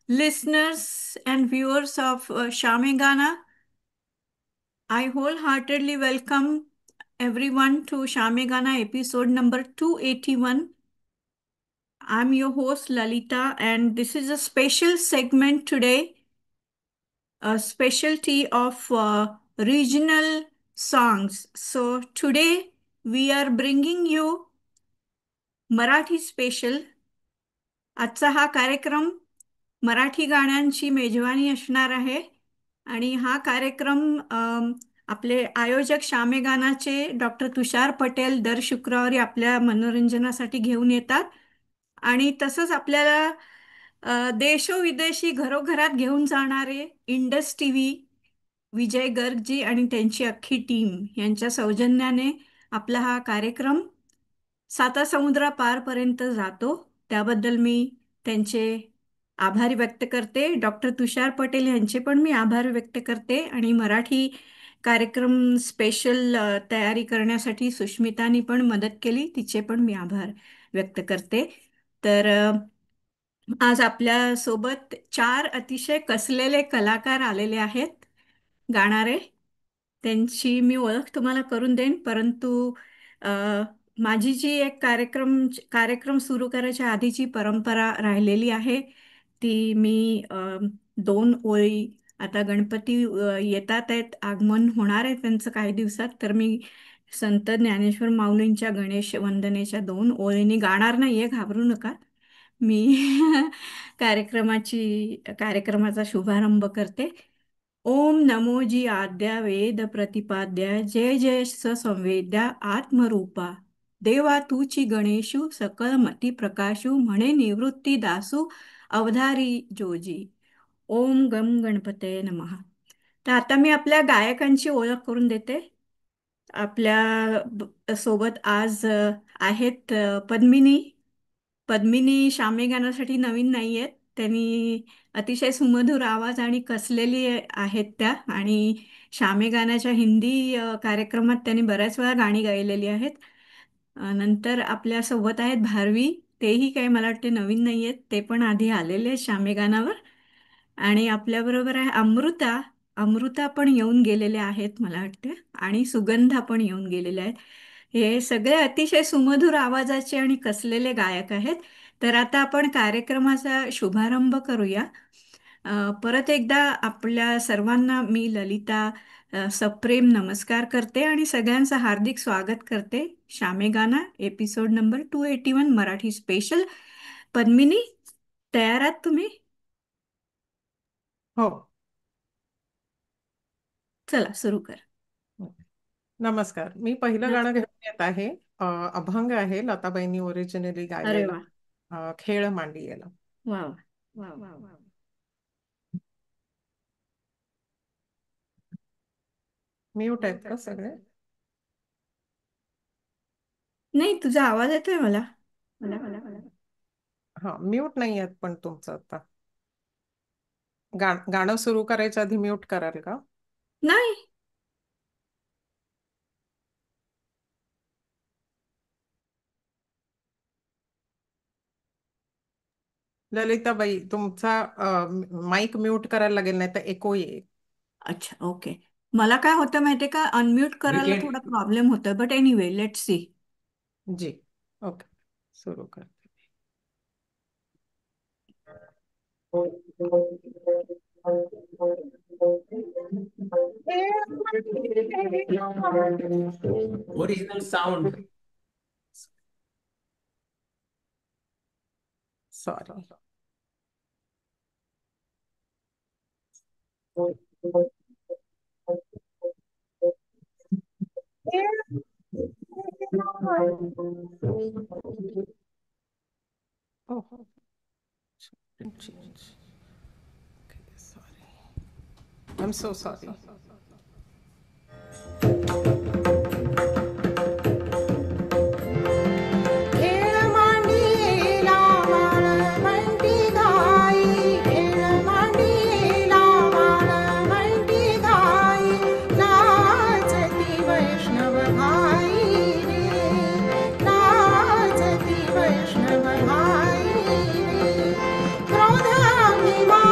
listeners and viewers of Shamegana. I wholeheartedly welcome everyone to Shamegana episode number 281. I'm your host Lalita, and this is a special segment today, a specialty of regional songs. So, today we are bringing you Marathi special. आजचा हा कार्यक्रम मराठी गाण्यांची मेजवानी असणार आहे आणि हा कार्यक्रम आपले आयोजक शामेगानाचे डॉक्टर तुषार पटेल दर शुक्रवारी आपल्या मनोरंजनासाठी घेऊन येतात आणि तसंच आपल्याला देशोविदेशी घरोघरात घेऊन जाणारे इंडस टी व्ही विजय गर्गजी आणि त्यांची अख्खी टीम यांच्या सौजन्याने आपला हा कार्यक्रम साता समुद्रापारपर्यंत जातो. त्याबद्दल मी त्यांचे आभार व्यक्त करते. डॉक्टर तुषार पटेल यांचे पण मी आभार व्यक्त करते आणि मराठी कार्यक्रम स्पेशल तयारी करण्यासाठी सुष्मितानी पण मदत केली, तिचे पण मी आभार व्यक्त करते. तर आज आपल्या सोबत चार अतिशय कसलेले कलाकार आलेले आहेत गाणारे. त्यांची मी ओळख तुम्हाला करून देईन, परंतु अ, माझी जी एक कार्यक्रम सुरू करायच्या आधीची परंपरा राहिलेली आहे ती मी दोन ओळी, आता गणपती येतात आहेत, आगमन होणार आहे त्यांचं काही दिवसात, तर मी संत ज्ञानेश्वर माऊलींच्या गणेश वंदनेच्या दोन ओळींनी गाणार नाहीये, घाबरू नका. मी कार्यक्रमाचा शुभारंभ करते. ओम नमोजी आद्या वेद प्रतिपाद्या जय जय स संवेद्या आत्मरूपा देवा तूची गणेशू सकळ मती प्रकाशू म्हणे निवृत्ती दासू अवधारी जोजी. ओम गम गणपते नमः. तर आता मी आपल्या गायकांची ओळख करून देते. आपल्या सोबत आज आहेत पद्मिनी. पद्मिनी शामे गाण्यासाठी नवीन नाही आहेत. त्यांनी अतिशय सुमधुर आवाज आणि कसलेली आहेत त्या, आणि शामे गाण्याच्या हिंदी कार्यक्रमात त्यांनी बऱ्याच वेळा गाणी गायलेली आहेत. नंतर आपल्या सोबत आहेत भारवी. तेही काही मला वाटते नवीन नाही आहेत, ते पण आधी आलेले आहेत शामे गाण्यावर. आणि आपल्याबरोबर आहे अमृता. अमृता पण येऊन गेलेल्या आहेत मला वाटते, आणि सुगंधा पण येऊन गेलेल्या आहेत. हे सगळे अतिशय सुमधुर आवाजाचे आणि कसलेले गायक आहेत. तर आता आपण कार्यक्रमाचा शुभारंभ करूया. परत एकदा आपल्या सर्वांना मी ललिता सप्रेम नमस्कार करते आणि सगळ्यांचं हार्दिक स्वागत करते शामेगाना episode number 281 Marathi special. Padmini, तयार आहात तुम्ही? हो. चला सुरू कर. नमस्कार. मी पहिलं गाणं घेऊन येत आहे. अभंग आहे, लताबाईंनी ओरिजिनली अरे गायलेलं. वा खेळ मांडियेला. वा वा वा वा. म्यूट आहेत का सगळे? नाही, तुझा आवाज येतोय मला. मला मला मला हा, म्यूट नाही आहेत पण तुमचं आता. गाणं सुरू करायच्या आधी म्यूट कराल का? नाही. ललिताबाई, तुमचा माईक म्यूट करायला लागेल, नाही तर एको येईल. अच्छा, ओके. मला काय होतं माहितीये का, अनम्यूट करायला थोडा प्रॉब्लेम होतोय, बट एनिवे लेट्स सी. जी, ओके, सुरू कर. Original sound. Sorry. Oh, didn't change. Okay, sorry. I'm so sorry. वैष्णव भाई रे, क्रोधाभिमान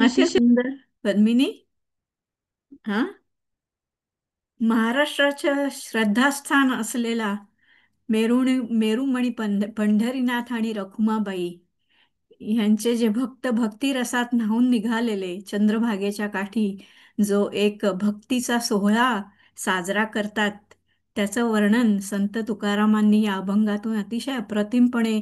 अतिशय सुंदर. पद्मिनी, हा, महाराष्ट्राचं श्रद्धास्थान असलेला मेरुमणी पंढरीनाथ आणि रखुमाबाई ह्यांचे जे भक्त भक्तिरसात न्हाऊन निघालेले चंद्रभागेच्या काठी जो एक भक्तीचा सोहळा साजरा करतात, त्याचं वर्णन संत तुकारामांनी या अभंगातून अतिशय अप्रतिमपणे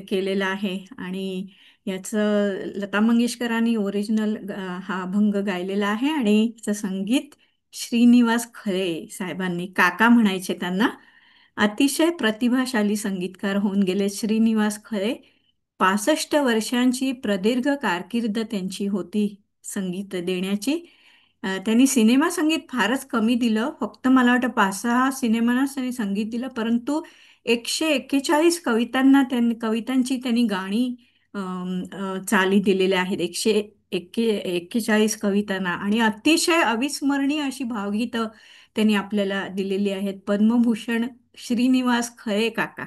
केलेलं आहे. आणि याचं लता मंगेशकरांनी ओरिजिनल हा अभंग गायलेला आहे आणि याचं संगीत श्रीनिवास खरे साहेबांनी, काका म्हणायचे त्यांना. अतिशय प्रतिभाशाली संगीतकार होऊन गेले श्रीनिवास खरे. 65 वर्षांची प्रदीर्घ कारकीर्द त्यांची होती संगीत देण्याची. त्यांनी सिनेमा संगीत फारच कमी दिलं, फक्त मला वाटतं 5-6 सिनेमांनाच त्यांनी संगीत दिलं, परंतु 141 कवितांची त्यांनी गाणी चाली दिलेल्या आहेत, 141 कवितांना. आणि अतिशय अविस्मरणीय अशी भावगीतं त्यांनी आपल्याला दिलेली आहेत. पद्मभूषण श्रीनिवास खरे काका,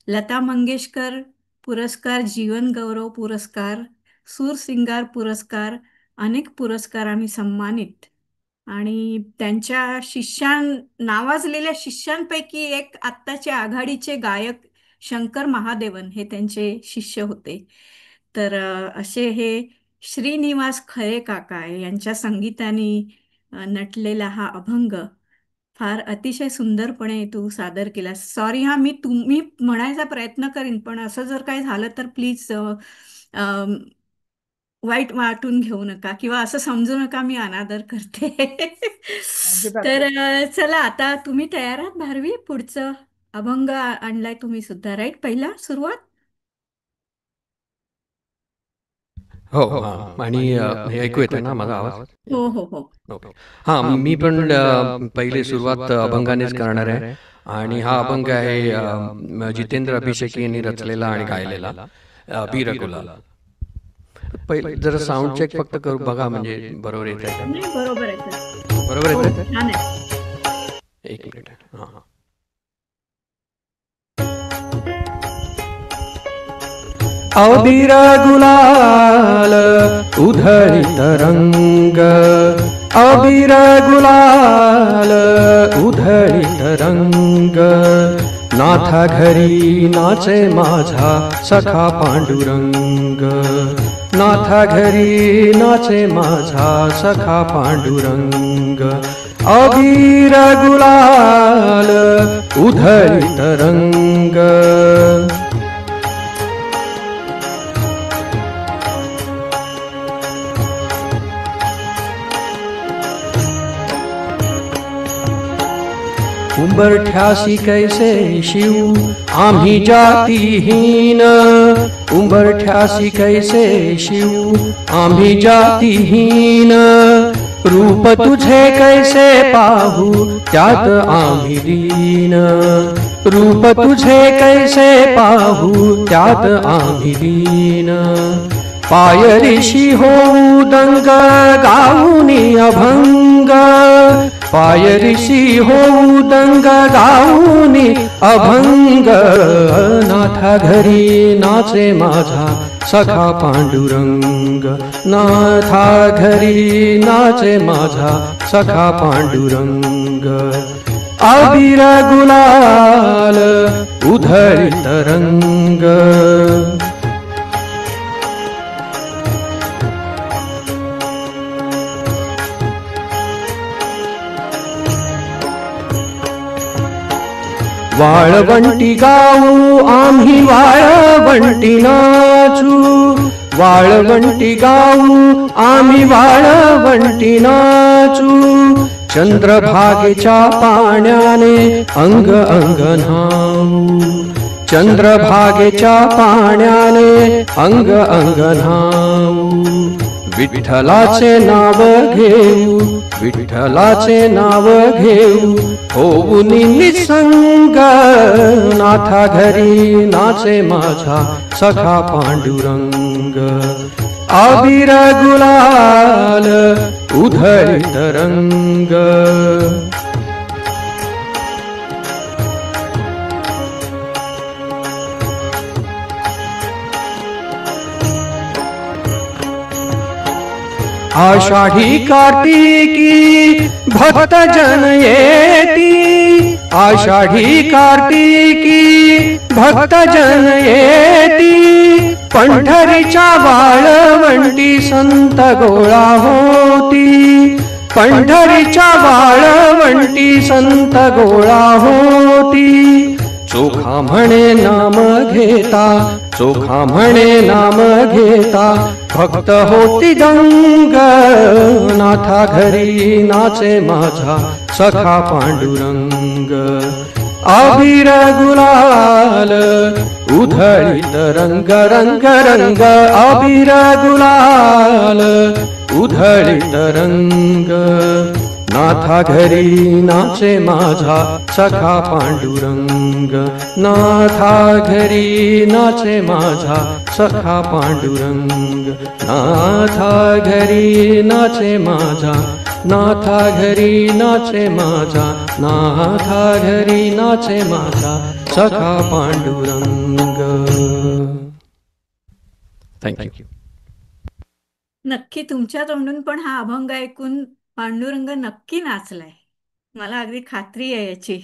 लता मंगेशकर पुरस्कार, जीवन गौरव पुरस्कार, सूरसिंगार पुरस्कार, अनेक पुरस्कारांनी सन्मानित. आणि त्यांच्या नावाजलेल्या शिष्यांपैकी एक आत्ताचे आघाडीचे गायक शंकर महादेवन हे त्यांचे शिष्य होते. तर असे हे श्रीनिवास खरे काका यांच्या संगीताने नटलेला हा अभंग फार अतिशय सुंदरपणे तू सादर केला. सॉरी हा, तुम्ही म्हणायचा प्रयत्न करीन, पण असं जर काही झालं तर प्लीज वाईट वाटून घेऊ नका किंवा असं समजू नका मी अनादर करते. अजिबात तर नाही. चला, आता तुम्ही तयार आहात भारवी? पुढचं अभंग आणलाय तुम्ही सुद्धा, राईट? पहिला सुरुवात. हो, हां. आणि हे ऐकू येतोय ना माझा आवाज? हो हो हो. ओके. हां, मी पण पहिली सुरुवात अभंगानेच करणार आहे. आणि हा अभंग आहे जितेंद्र अभिषेकी यांनी रचलेला आणि गायलेला, बीर गुलाल. जरा साऊंड चेक फक्त करू बघा, म्हणजे बरोबर येत आहे का? नाही, बरोबर आहे सर. बरोबर हो, येत आहे? छान आहे. एक मिनिट. हां. अबीर गुलाल उधळीत रंग, अबीर गुलाल उधळीत रंग, नाथा घरी नाचे माझा सखा पांडुरंग, नाथा घरी नाचे माझा सखा पांडुरंग, अबीर गुलाल उधळीत रंग. उंबरठ्यासी कैसे शिव आम्ही जातीहीन, उंबरठ्यासी कैसे शिव आम्ही जातीहीन, रूप तुझे कैसे पाहू त्यात आम्ही दीन, रूप तुझे कैसे पाहू त्यात आम्ही दीन, पायरीशी होऊ दंग गाऊनी अभंग, पायरीशी होऊ दंग गाऊनी अभंग, नाथा घरी नाचे माझा सखा पांडुरंग, नाथा घरी नाचे माझा सखा पांडुरंग, अबीर गुलाल उधळीत रंग. वाळवंटी गाऊ आम्ही वाळवंटी नाचू, वाळवंटी गाऊ आम्ही वाळवंटी नाचू, चंद्रभागेच्या पाण्याने अंग अंग न्हाऊ, चंद्रभागेच्या पाण्याने अंग अंग न्हाऊ, विठ्ठलाचे नाव घेऊ, विठ्ठलाचे नाव घेऊ, होऊन निसंग, नाथा घरी नाचे माझा सखा पांडुरंग, अबीर गुलाल उधळीत रंग. आषाढी कार्तिकी भक्त जन येती, आषाढी कार्तिकी भक्त जन येती, पंढरीच्या वाळवंटी संत गोळा होती, पंढरीच्या वाळवंटी संत गोळा होती. चोखा म्हणे नाम घेता, चोखा म्हणे नाम घेता, भक्त होती दंग, नाथा घरी नाचे माझा सखा पांडुरंग. अबीर गुलाल उधळीत रंग रंग रंग, अबीर गुलाल उधळीत रंग, नाथा घरी नाचे माझा सखा पांडुरंग, नाथा घरी नाचे माझा सखा पांडुरंग, नाथा घरी नाचे माझा, नाथा घरी नाचे माझा, नाथा घरी नाचे माझा सखा पांडुरंग. थँक्यू. नक्की तुमच्या तोंडून पण हा अभंग ऐकून पांडुरंग नक्की नाचलाय, मला अगदी खात्री आहे याची.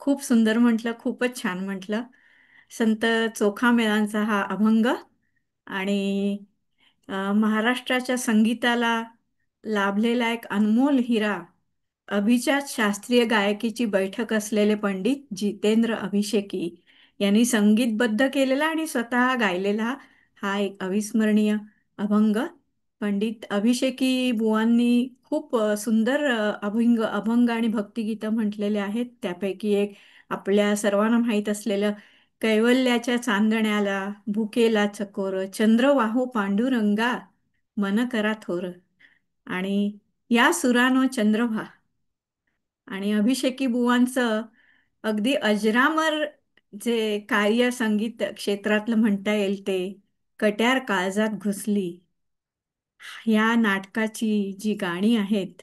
खूप सुंदर म्हटलं, खूपच छान म्हटलं. संत चोखामेळांचा हा अभंग आणि महाराष्ट्राच्या संगीताला लाभलेला एक अनमोल हिरा, अभिजात शास्त्रीय गायकीची बैठक असलेले पंडित जितेंद्र अभिषेकी यांनी संगीतबद्ध केलेला आणि स्वतः गायलेला हा एक अविस्मरणीय अभंग. पंडित अभिषेकी बुवांनी खूप सुंदर अभंग आणि भक्तिगीतं म्हटलेले आहेत. त्यापैकी एक आपल्या सर्वांना माहीत असलेलं कैवल्याच्या चांदण्याला भुकेला चकोर, चंद्र वाहो पांडुरंगा मन करा थोर, आणि या सुरानो चंद्रभा. आणि अभिषेकी बुवांचं अगदी अजरामर जे कार्य संगीत क्षेत्रातलं म्हणता येईल ते कट्यार काळजात घुसली, या नाटकाची जी गाणी आहेत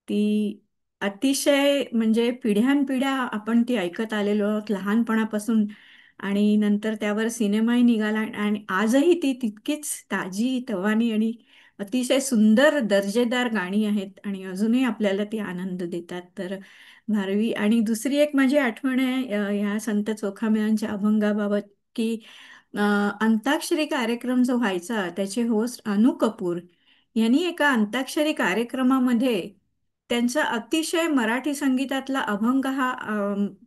ती अतिशय म्हणजे पिढ्यानपिढ्या आपण ती ऐकत आलेलो आहोत लहानपणापासून, आणि नंतर त्यावर सिनेमाही निघाला आणि आजही ती तितकीच ताजी तवानी आणि अतिशय सुंदर दर्जेदार गाणी आहेत आणि अजूनही आपल्याला ती आनंद देतात. तर भारवी. आणि दुसरी एक माझी आठवण आहे ह्या संत चोखामेळांच्या अभंगाबाबत की अंताक्षरी कार्यक्रम जो व्हायचा त्याचे होस्ट अनु कपूर यांनी एका अंताक्षरी कार्यक्रमामध्ये त्यांचा अतिशय मराठी संगीतातला अभंग हा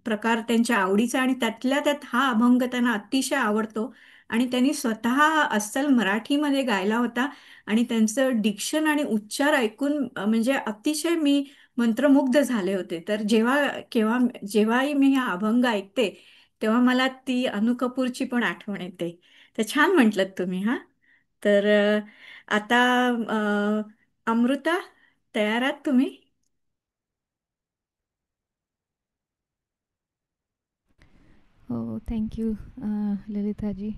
प्रकार त्यांच्या आवडीचा आणि त्यातल्या त्यात हा अभंग त्यांना अतिशय आवडतो आणि त्यांनी स्वतः अस्सल मराठीमध्ये गायला होता आणि त्यांचं डिक्शन आणि उच्चार ऐकून म्हणजे अतिशय मी मंत्रमुग्ध झाले होते. तर जेव्हाही मी हा अभंग ऐकते तेव्हा मला ती अनु कपूरची पण आठवण येते. तर छान म्हटलं तुम्ही. हा तर आता अमृता, तयार आहात तुम्ही? हो, थँक्यू ललिताजी.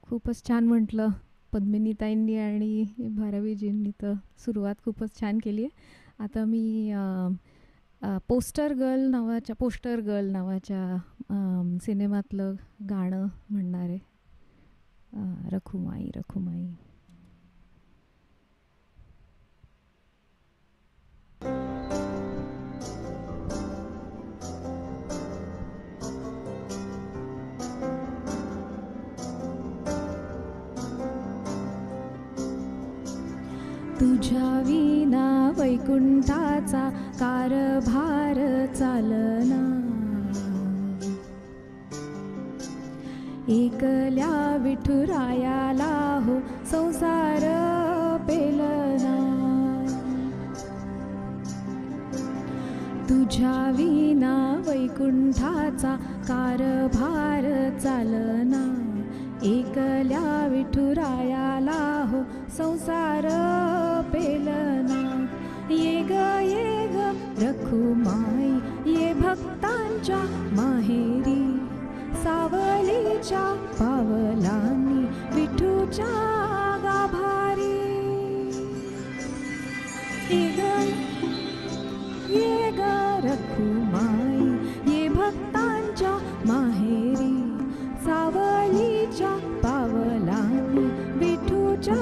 खूपच छान म्हटलं पद्मिनीताईंनी आणि भारवीजींनी, तर सुरुवात खूपच छान केली आहे. आता मी पोस्टर गर्ल नावाच्या सिनेमातलं गाणं म्हणणार आहे, रखुमाई रखुमाई. तुझ्या विना वैकुंठाचा कारभार चालना, एकल्या विठुरायाला हो संसार पेलना. तुझ्या विना वैकुंठाचा कारभार चालना, एकल्या विठुरायाला हो संसार पेलना. ये ग रखुमाई ये भक्तांच्या माहेरी, सावलीच्या पावलांनी विठूच्या गाभारी. ये ग रखुमाई ये भक्तांच्या माहेरी, सावलीच्या पावलांनी विठूच्या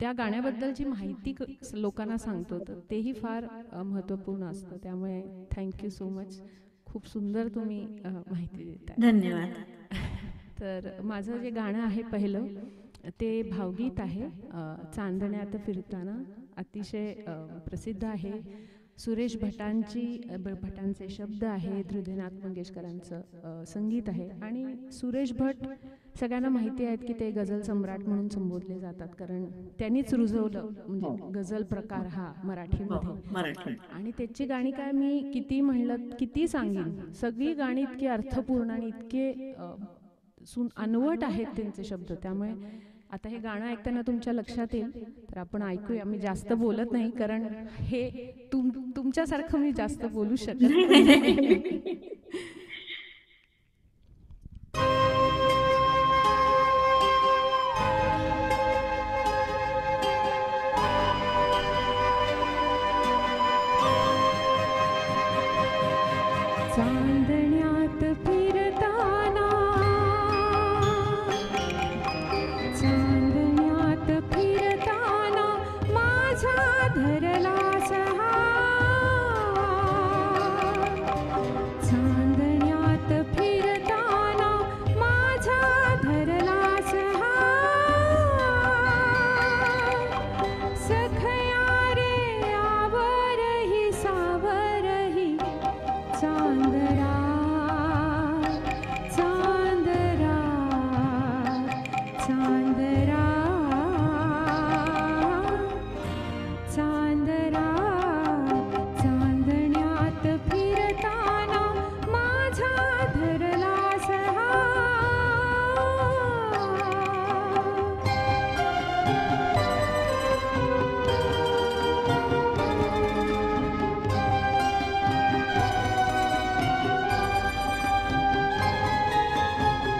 त्या गाण्याबद्दलची माहिती लोकांना सांगतो तर तेही फार महत्त्वपूर्ण असतं. त्यामुळे थँक्यू सो मच. खूप सुंदर तुम्ही माहिती देताय. धन्यवाद. तर माझं जे गाणं आहे पहिलं ते भावगीत आहे, चांदण्यात फिरताना. अतिशय प्रसिद्ध आहे. सुरेश भटांचे शब्द आहेत, हृदयनाथ मंगेशकरांचं संगीत आहे. आणि सुरेश भट सगळ्यांना माहिती आहेत की ते गझल सम्राट म्हणून संबोधले जातात, कारण त्यांनीच रुजवलं म्हणजे गझल प्रकार हा मराठीमध्ये. मराठी. आणि त्याची गाणी काय मी किती म्हणलं किती सांगेन, सगळी गाणी इतकी अर्थपूर्ण आणि इतके अनवट आहेत त्यांचे शब्द. त्यामुळे आता हे गाणं ऐकताना तुमच्या लक्षात येईल, तर आपण ऐकूया. मी जास्त बोलत नाही, कारण हे तुमच्यासारखं मी जास्त बोलू शकत नाही. चांदण्यात फिरताना, चांदण्यात फिरताना माझा धरलास हात. चांदण्यात फिरताना माझा धरलास हात. सखया रे आवरही सावरही चांदरा, चांदरा, चांदरा, चांदरा. चांदण्यात फिरताना माझा धरलास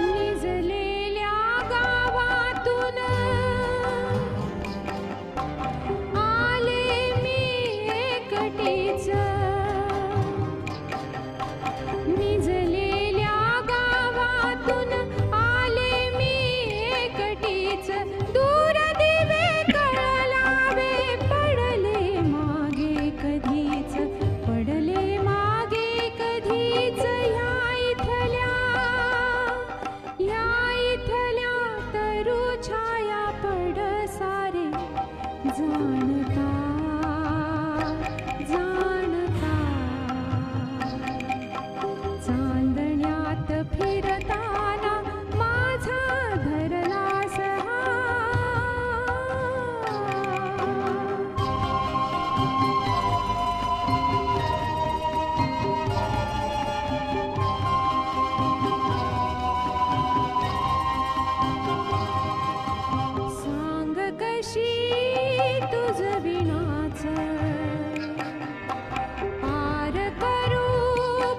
निजलेल्या गावातून आले मी एकटीच. निजलेल्या गावातून आले मी एकटीच. दूर दिवे कळलावे पडले मागे कधीच, पडले मागे कधीच. ह्या इथल्या तरू छाया पडसारे जाणता, जाणता. चांदण्यात फिरताना माझा धरलास सांग कशी तुझ विणाच पार करू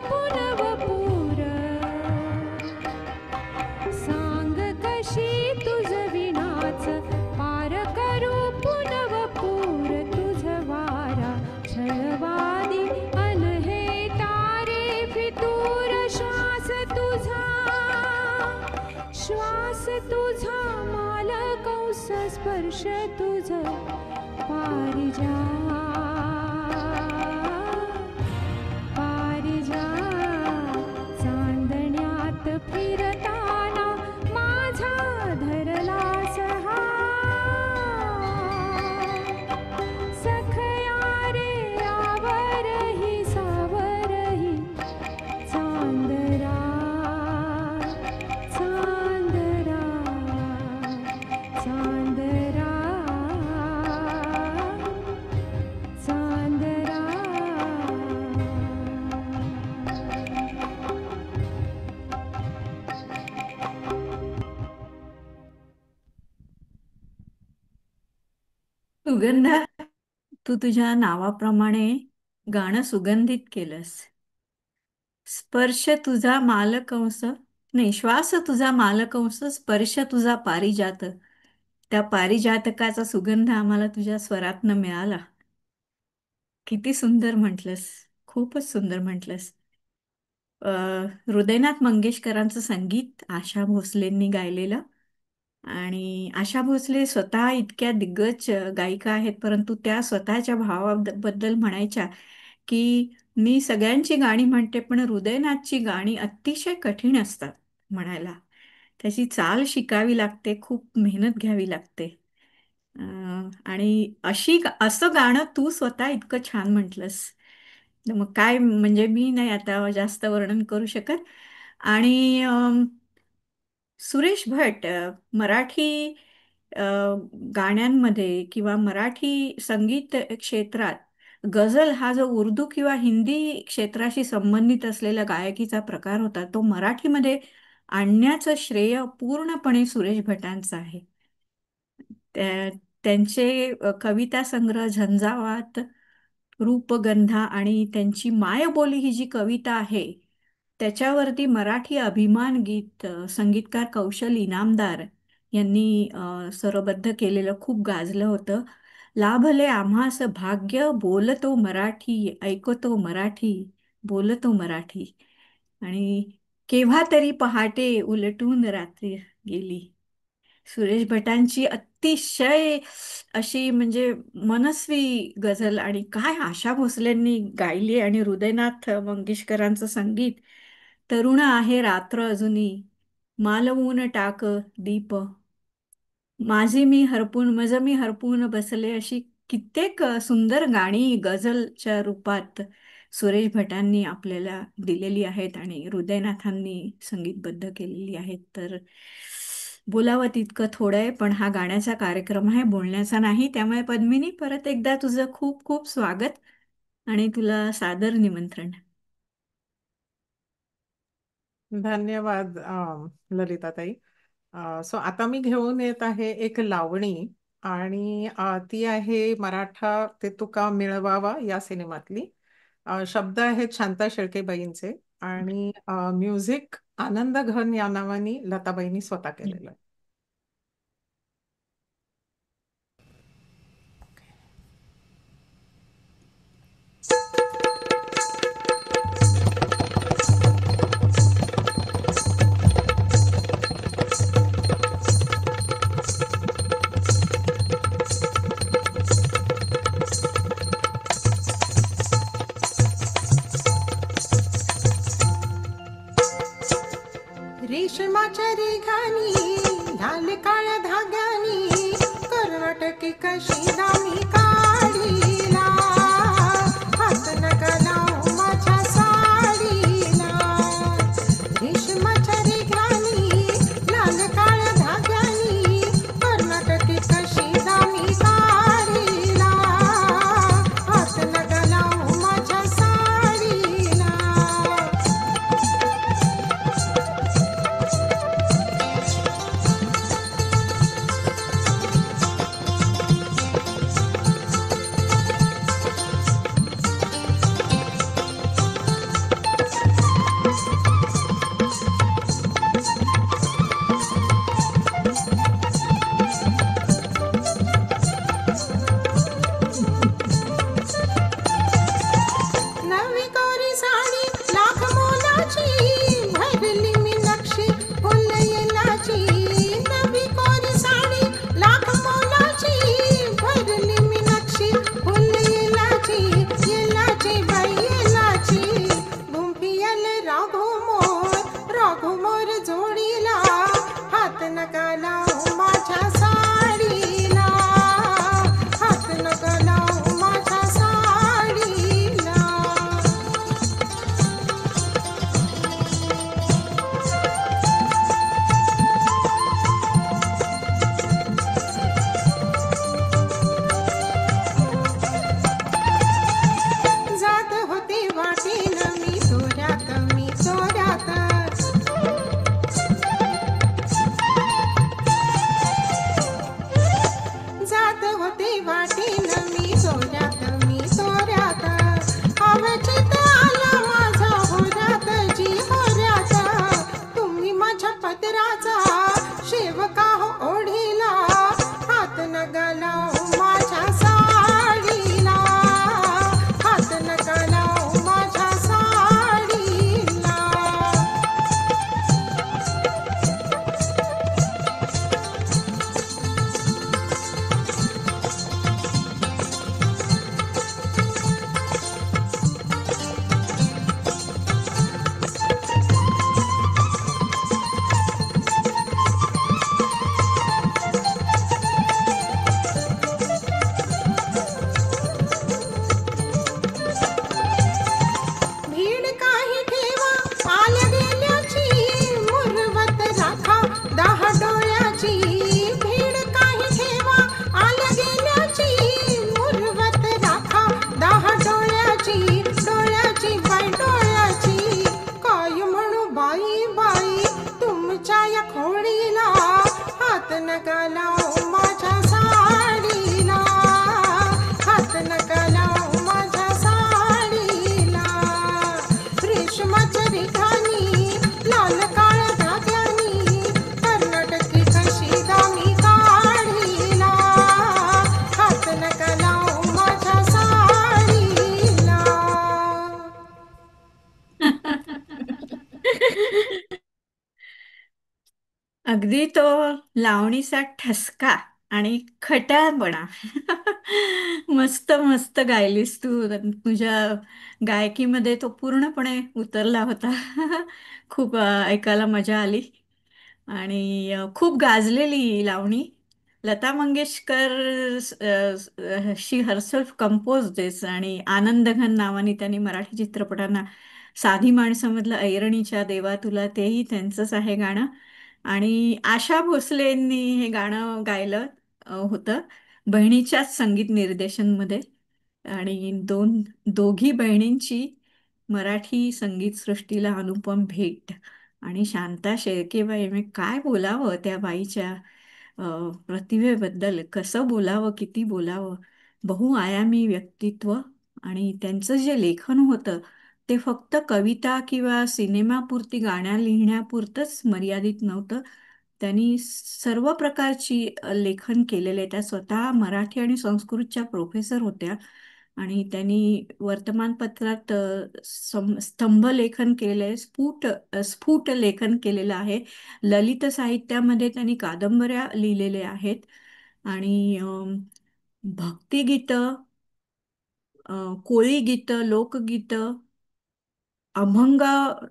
पुनवपूर. सांग कशी तुझ विणाच पार करू पुनवपूर. तुझ वारा छळवादी अन हे तारे फितूर. श्वास तुझा, श्वास तुझा मालकंस स्पर्श तुझ पारिजात, पारिजात. चांदण्यात फिरताना माझा धरलास हात. सखया रे आवरही सावरही चांदरा, चांदरा, चांदरा, चांदरा. सुगंधा, तू तुझ्या नावाप्रमाणे गाणं सुगंधित केलंस. स्पर्श तुझा मालकंस, नाही, श्वास तुझा मालकंस, स्पर्श तुझा पारिजात. त्या पारिजातकाचा सुगंध आम्हाला तुझ्या स्वरातनं मिळाला. किती सुंदर म्हटलंस, खूपच सुंदर म्हटलंस. हृदयनाथ मंगेशकरांचं संगीत, आशा भोसलेंनी गायलेलं. आणि आशा भोसले स्वतः इतक्या दिग्गज गायिका आहेत, परंतु त्या स्वतःच्या भावाबद्दल म्हणायच्या की मी सगळ्यांची गाणी म्हणते, पण हृदयनाथची गाणी अतिशय कठीण असतात म्हणायला. त्याची चाल शिकावी लागते, खूप मेहनत घ्यावी लागते. आणि असं गाणं तू स्वतः इतकं छान म्हटलंस. मग काय म्हणजे मी नाही आता जास्त वर्णन करू शकत. आणि सुरेश भट मराठी अ, गाण्यांमध्ये किंवा मराठी संगीत क्षेत्रात गझल हा जो उर्दू किंवा हिंदी क्षेत्राशी संबंधित असलेला गायकीचा प्रकार होता, तो मराठीमध्ये आणण्याचं श्रेय पूर्णपणे सुरेश भटांचं आहे. त्या त्यांचे कविता संग्रह झंझावात, रूपगंधा आणि त्यांची मायबोली ही जी कविता आहे त्याच्यावरती मराठी अभिमान गीत संगीतकार कौशल इनामदार यांनी स्वरबद्ध केलेलं खूप गाजलं होतं. लाभले आम्हास भाग्य बोलतो मराठी, ऐकतो मराठी, बोलतो मराठी. आणि केव्हा तरी पहाटे उलटून रात्री गेली. सुरेश भटांची अतिशय अशी म्हणजे मनस्वी गझल, आणि काय आशा भोसलेंनी गायली, आणि हृदयनाथ मंगेशकरांचं संगीत. तरुण आहे रात्र अजूनी, मालवून टाक दीप, माझं मी हरपून बसले, अशी कित्येक सुंदर गाणी गझलच्या रूपात सुरेश भटांनी आपल्याला दिलेली आहेत आणि हृदयनाथांनी संगीतबद्ध केलेली आहेत. तर बोलावं तितकं थोडं आहे, पण हा गाण्याचा कार्यक्रम आहे, बोलण्याचा नाही. त्यामुळे पद्मिनी, परत एकदा तुझं खूप खूप स्वागत आणि तुला सादर निमंत्रण. धन्यवाद ललिताताई. सो आता मी घेऊन येत आहे एक लावणी, आणि ती आहे मराठा ते तुका मिळवावा या सिनेमातली. शब्द आहेत शांता शेळकेबाईंचे, आणि म्युझिक आनंद घन या नावाने लताबाईंनी स्वतः केलेलं आहे. रेशमाच्या रेघानी लाल काळ्या धाग्यानी कर्नाटकी कशी दामी काढीला, हात नका लावू माझ्या साडीला. रेशमाच्या रेघानी लाल काळ्या धाग्यानी कर्नाटकी कशी दामी काढीला, हात नका लावू माझ्या साडीला. अगदी तो लावणीचा ठसका आणि खट्याळपणा. मस्त मस्त गायलीस तू. तुझ्या गायकीमध्ये तो पूर्णपणे उतरला होता. खूप ऐकायला मजा आली. आणि खूप गाजलेली ही लावणी. लता मंगेशकर शी हरसेल्फ कंपोज दिस, आणि आनंदघन नावाने त्यांनी मराठी चित्रपटांना साधी माणसामधलं ऐरणीच्या देवा तुला, तेही त्यांचंच आहे गाणं. आणि आशा भोसलेंनी हे गाणं गायलं होतं बहिणीच्याच संगीत निर्देशनमध्ये. आणि दोघी बहिणींची मराठी संगीतसृष्टीला अनुपम भेट. आणि शांता शेळकेबाई, मी काय बोलावं त्या बाईच्या अ, प्रतिभेबद्दल, कसं बोलावं, किती बोलावं. बहुआयामी व्यक्तित्व. आणि त्यांचं जे लेखन होतं ते फक्त कविता किंवा सिनेमापुरती, गाण्या लिहिण्यापुरतंच मर्यादित नव्हतं. त्यांनी सर्व प्रकारची लेखन केलेले. त्या स्वतः मराठी आणि संस्कृतच्या प्रोफेसर होत्या. आणि त्यांनी वर्तमानपत्रात स्तंभ लेखन केले, स्फुट लेखन केलेलं आहे. ललित साहित्यामध्ये त्यांनी कादंबऱ्या लिहिलेल्या आहेत. आणि भक्तिगीतं, कोळी गीतं, लोकगीतं, अभंग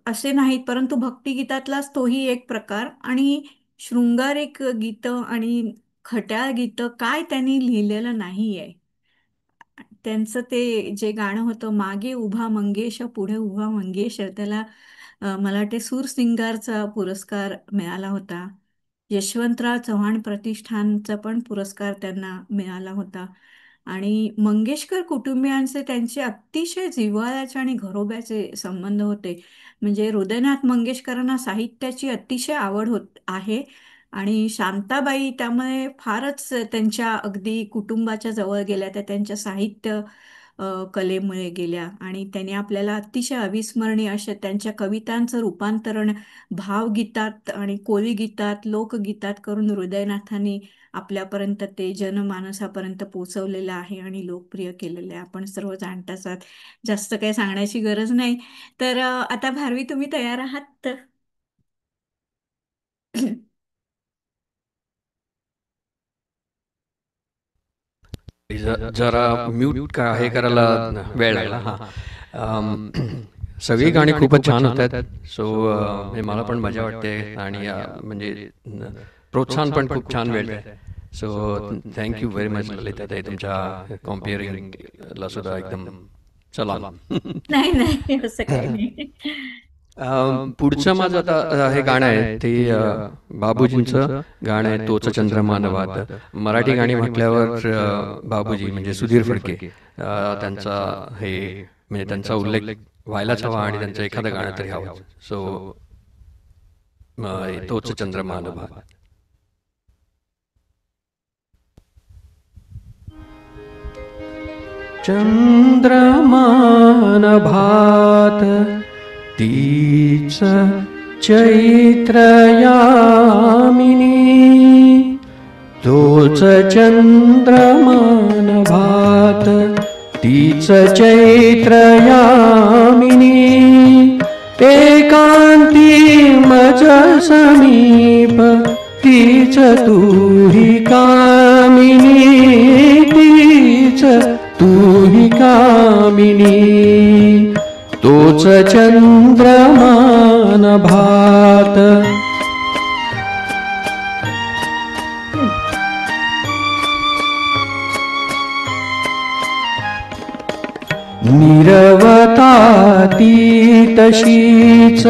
असे नाहीत, परंतु भक्तिगीतातलाच तोही एक प्रकार. आणि शृंगारिक गीतं आणि खट्याळ गीतं काय त्यांनी लिहिलेलं नाहीये. त्यांचं ते जे गाणं होतं, मागे उभा मंगेश पुढे उभा मंगेश, त्याला मला वाटते सूरसिंगारचा पुरस्कार मिळाला होता. यशवंतराव चव्हाण प्रतिष्ठानचा पण पुरस्कार त्यांना मिळाला होता. आणि मंगेशकर कुटुंबियांचे त्यांचे अतिशय जिव्हाळ्याचे आणि घरोब्याचे संबंध होते. म्हणजे हृदयनाथ मंगेशकरांना साहित्याची अतिशय आवड आहे. आणि शांताबाई त्यामुळे फारच त्यांच्या अगदी कुटुंबाच्या जवळ गेल्या, त्या त्यांच्या साहित्य कलेमुळे गेल्या. आणि त्यांनी आपल्याला अतिशय अविस्मरणीय अशा त्यांच्या कवितांचं रूपांतरण भावगीतात आणि कोळी गीतात, लोकगीतात करून हृदयनाथांनी आपल्यापर्यंत ते जनमानसापर्यंत पोचवलेलं आहे आणि लोकप्रिय केलेलं आहे. आपण सर्व जाणताच आहात. जास्त काही सांगण्याची गरज नाही. तर आता भारवी, तुम्ही तयार आहात? जरा म्यूट का हे करायला वेळ लागला. हां. सगळी गाणी खूपच छान होतात. सो मला पण मजा वाटते. आणि म्हणजे प्रोत्साहन पण खूप छान मिळते. सो थँक्यू व्हेरी मच ललिताताई, तुमच्या कॉम्पेअरिंगला सुद्धा एकदम चला. नाही नाही, असं काही नाही. पुढचं माझं आता हे गाणं आहे ते बाबूजींचं गाणं आहे, तोच चंद्रमा नभात. मराठी गाणी म्हटल्यावर बाबूजी म्हणजे सुधीर फडके, त्यांचा हे म्हणजे त्यांचा उल्लेख व्हायलाच हवा आणि त्यांचं एखादं गाणं तरी हवं. सो तोच चंद्रमा नभात. चंद्रमा नभात तीच चैत्र यामिनी, तोच चंद्रमा नभात तीच चैत्र यामिनी, एकांती मज समीप तीच तूही कामिनी, तीच तूही कामिनी, तोच चंद्रमा नभात. निरवता ती तशीच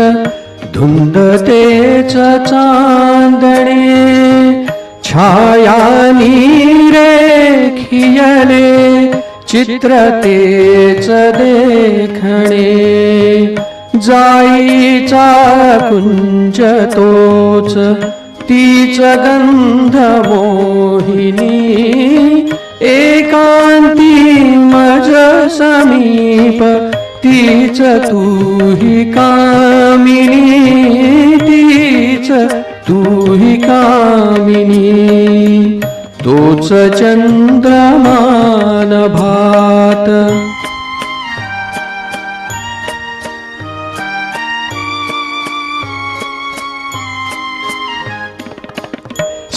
धुंद तेच चांदणे, छाया रेखियले चित्र तेच देखणे, जाईचा कुंज तोच तीच गंध मोहिनी, एकांती मज समीप तीच तूही कामिनी, तीच तूही कामिनी, तोच चंद्रमा नभात.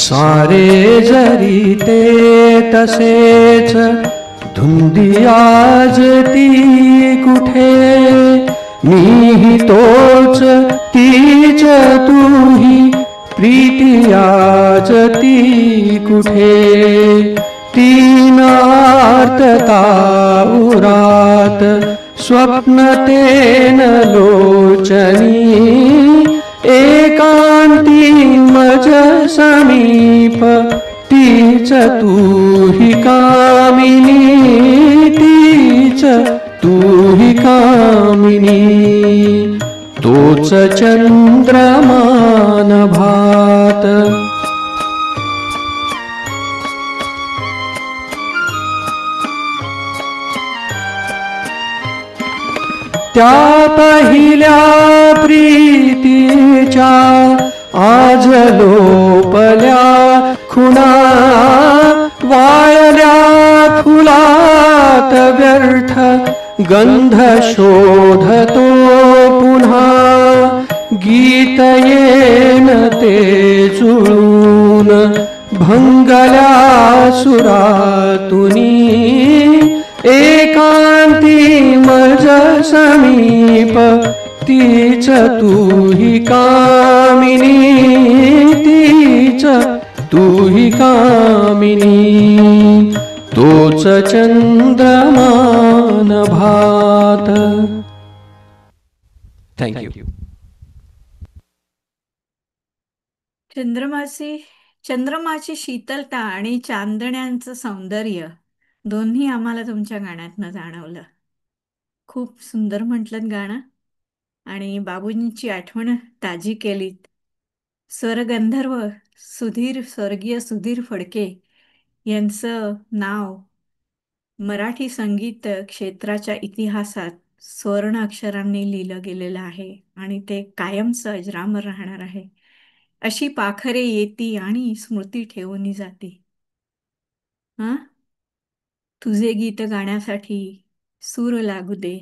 सारे जरी ते तसेच धुंदी आज ती कुठे, मीही तोच तीच तूही प्रीती आज ती कुठे. तीन आर्तता उरात स्वप्नतेन लोचनी, एकांती मज समीप तीच तूही कामिनी, तीच तूही कामिनी. तोच चंद्रमान भात, त्या पहिल्या प्रीतीच्या आज लोपल्या खुणा, वाळल्या फुलात व्यर्थ गंध शोधतो पुन्हा. गीत येन ते जुळून भंगल्या सुरातुनी, एकांती मज समीप तीच तूही कामिनी, तीच तूही कामिनी. तोच चंद्रमान भात. थँक्यू. चंद्रमाची शीतलता आणि चांदण्यांचं सौंदर्य दोन्ही आम्हाला तुमच्या गाण्यातनं जाणवलं. खूप सुंदर म्हटलं गाणं आणि बाबूंची आठवण ताजी केलीत. स्वरगंधर्व स्वर्गीय सुधीर फडके यांचं नाव मराठी संगीत क्षेत्राच्या इतिहासात स्वर्ण अक्षरांनी लिहिलं गेलेलं आहे आणि ते कायमचं अजरामर राहणार आहे. अशी पाखरे येती आणि स्मृती ठेवून जाती. हा, तुझे गीत गाण्यासाठी सूर लागू दे.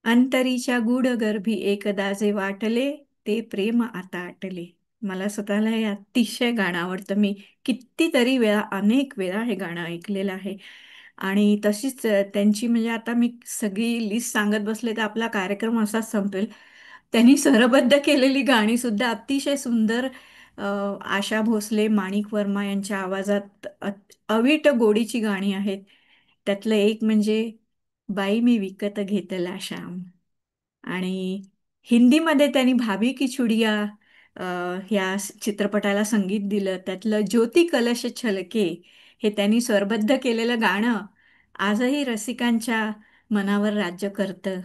अंतरीच्या गूढगर्भी एकदा जे वाटले, ते प्रेम आता आटले. मला स्वतःला हे अतिशय गाणं आवडतं. मी कितीतरी वेळा, अनेक वेळा हे गाणं ऐकलेलं आहे. आणि तशीच त्यांची म्हणजे आता मी सगळी लिस्ट सांगत बसले तर आपला कार्यक्रम असाच संपेल. त्यांनी स्वरबद्ध केलेली गाणी सुद्धा अतिशय सुंदर, आशा भोसले, माणिक वर्मा यांच्या आवाजात अवीट गोडीची गाणी आहेत. त्यातलं एक म्हणजे बाई मी विकत घेतला श्याम. आणि हिंदीमध्ये त्यांनी भाभी की चुडिया ह्या चित्रपटाला संगीत दिलं. त्यातलं ज्योती कलश छलके हे त्यांनी स्वरबद्ध केलेलं गाणं आजही रसिकांच्या मनावर राज्य करतं.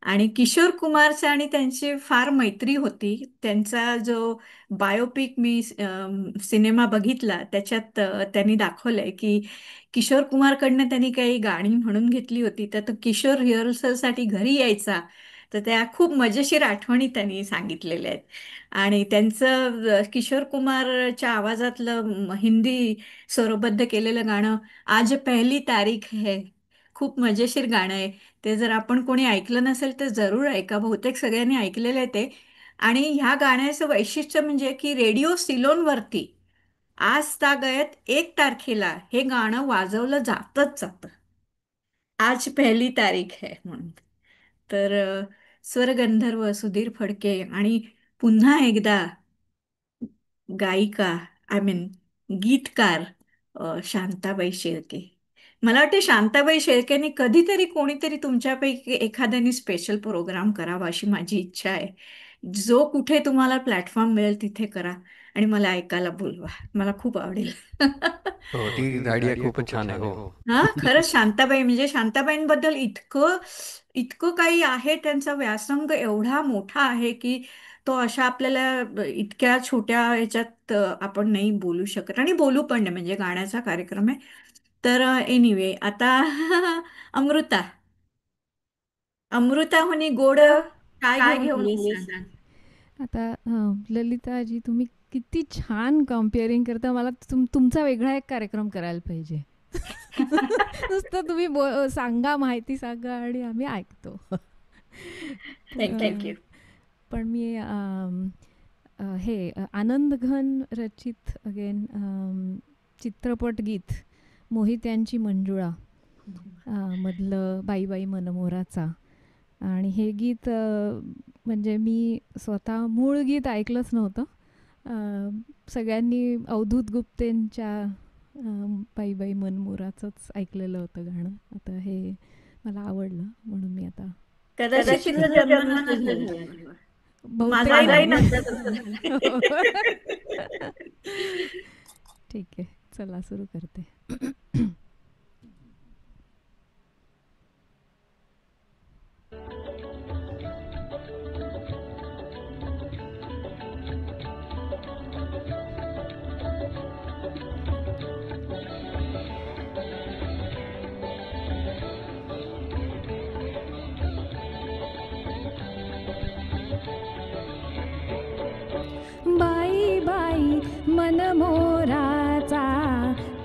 आणि किशोर कुमारचं आणि त्यांची फार मैत्री होती. त्यांचा जो बायोपिक मी सिनेमा बघितला त्याच्यात त्यांनी दाखवलंय की किशोर कुमारकडनं त्यांनी काही गाणी म्हणून घेतली होती. तर तो किशोर रिहर्सलसाठी घरी यायचा, तर त्या खूप मजेशीर आठवणी त्यांनी सांगितलेल्या आहेत. आणि त्यांचं किशोर कुमारच्या आवाजातलं हिंदी स्वरबद्ध केलेलं गाणं आज पहली तारीख है, खूप मजेशीर गाणं आहे. ते जर आपण कोणी ऐकलं नसेल तर जरूर ऐका. बहुतेक सगळ्यांनी ऐकलेलं आहे ते. आणि ह्या गाण्याचं वैशिष्ट्य म्हणजे की रेडिओ सिलोनवरती आज तागयत 1 तारखेला हे गाणं वाजवलं जातच जातं. आज पहिली तारीख है म्हणून. तर स्वरगंधर्व सुधीर फडके आणि पुन्हा एकदा गायिका, आय मीन गीतकार, शांताबाई शेळके. मला वाटते शांताबाई शेळकेनी कधीतरी कोणीतरी तुमच्यापैकी एखाद्याने स्पेशल प्रोग्राम करावा अशी माझी इच्छा आहे. जो कुठे तुम्हाला प्लॅटफॉर्म मिळेल तिथे करा आणि मला ऐकायला बोलवा. मला खूप आवडेल. हो, ती आयडिया खूपच छान आहे. हो. हा, खरंच शांताबाई म्हणजे शांताबाईंबद्दल इतकं इतकं काही आहे. त्यांचा व्यासंग एवढा मोठा आहे की तो अशा आपल्याला इतक्या छोट्या ह्याच्यात आपण नाही बोलू शकत आणि बोलू पण नाही, म्हणजे गाण्याचा कार्यक्रम आहे. तर एनिवे आता अमृता अमृताहुनी गोड काय घेऊन आलीस सांग. आता ललिताजी, तुम्ही किती छान कम्पेअरिंग करता. मला तुमचा वेगळा एक कार्यक्रम करायला पाहिजे. नुसतं तुम्ही सांगा, माहिती सांगा आणि आम्ही ऐकतो. थँक्यू. पण मी आनंद घन रचित अगेन चित्रपट गीत मोहित यांची मंजुळा मधलं बाई बाई मनमोराचा. आणि हे गीत म्हणजे मी स्वतः मूळ गीत ऐकलंच नव्हतं. सगळ्यांनी अवधूत गुप्तेंच्या बाई बाई मनमोराचंच ऐकलेलं होतं गाणं. आता हे मला आवडलं म्हणून मी आता कदाचित तुझा जन्म नसेल झाला. बहुतेक माझाही नाही. नसेल. ठीक आहे, चला सुरू करते. बाई बाई मनमोराचा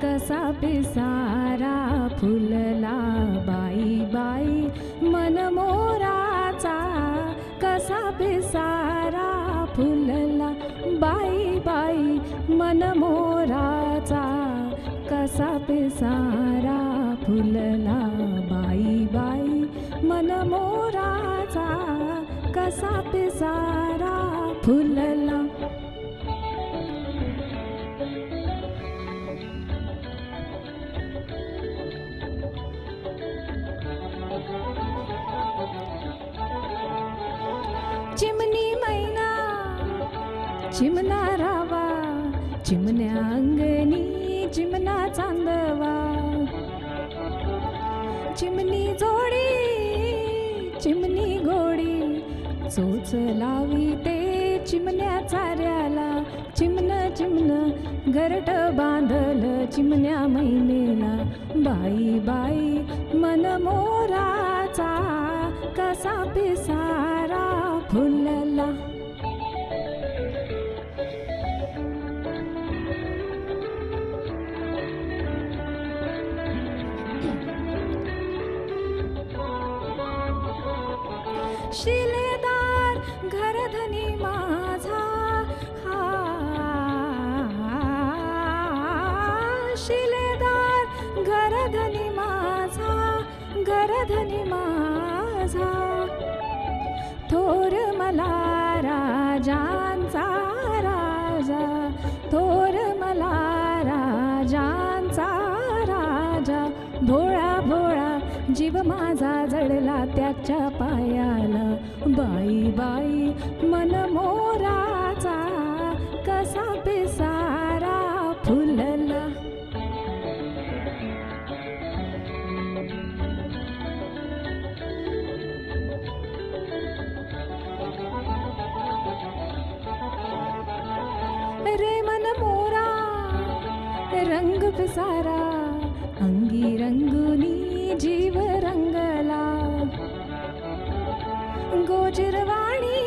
कसा पिसारा फुलला. बाई बाई मनमोराचा कसा पिसारा फुलला. बाई बाई मनमोराचा कसा पिसारा फुलला. बाई बाई मनमोराचा कसा पिसारा फुलला. चिमणी मैना चिमणा रावा, चिमण्या अंगणी चिमणा चांदवा. चिमणी जोडी चिमणी गोडी चोच लावी ते चिमण्या चाऱ्याला. चिमण चिमण घरट बांधल चिमण्या मैनेला. बाई बाई मनमोराचा कसा पिसारा फुलला. शिलेदार घरधनी माझा हा. शिलेदार घरधनी माझा, घरधनी माझा. थोर मला राजांचा राजा, थोर मला राजांचा राजा. भोळा भोळा जीव माझा जडला त्याच्या पायाला. बाई बाई मनमोराचा कसा पिसारा फुलला. रे मनमोरा रंग पिसारा, अंगी रंगुनी जीव रंगला. गोजरवाणी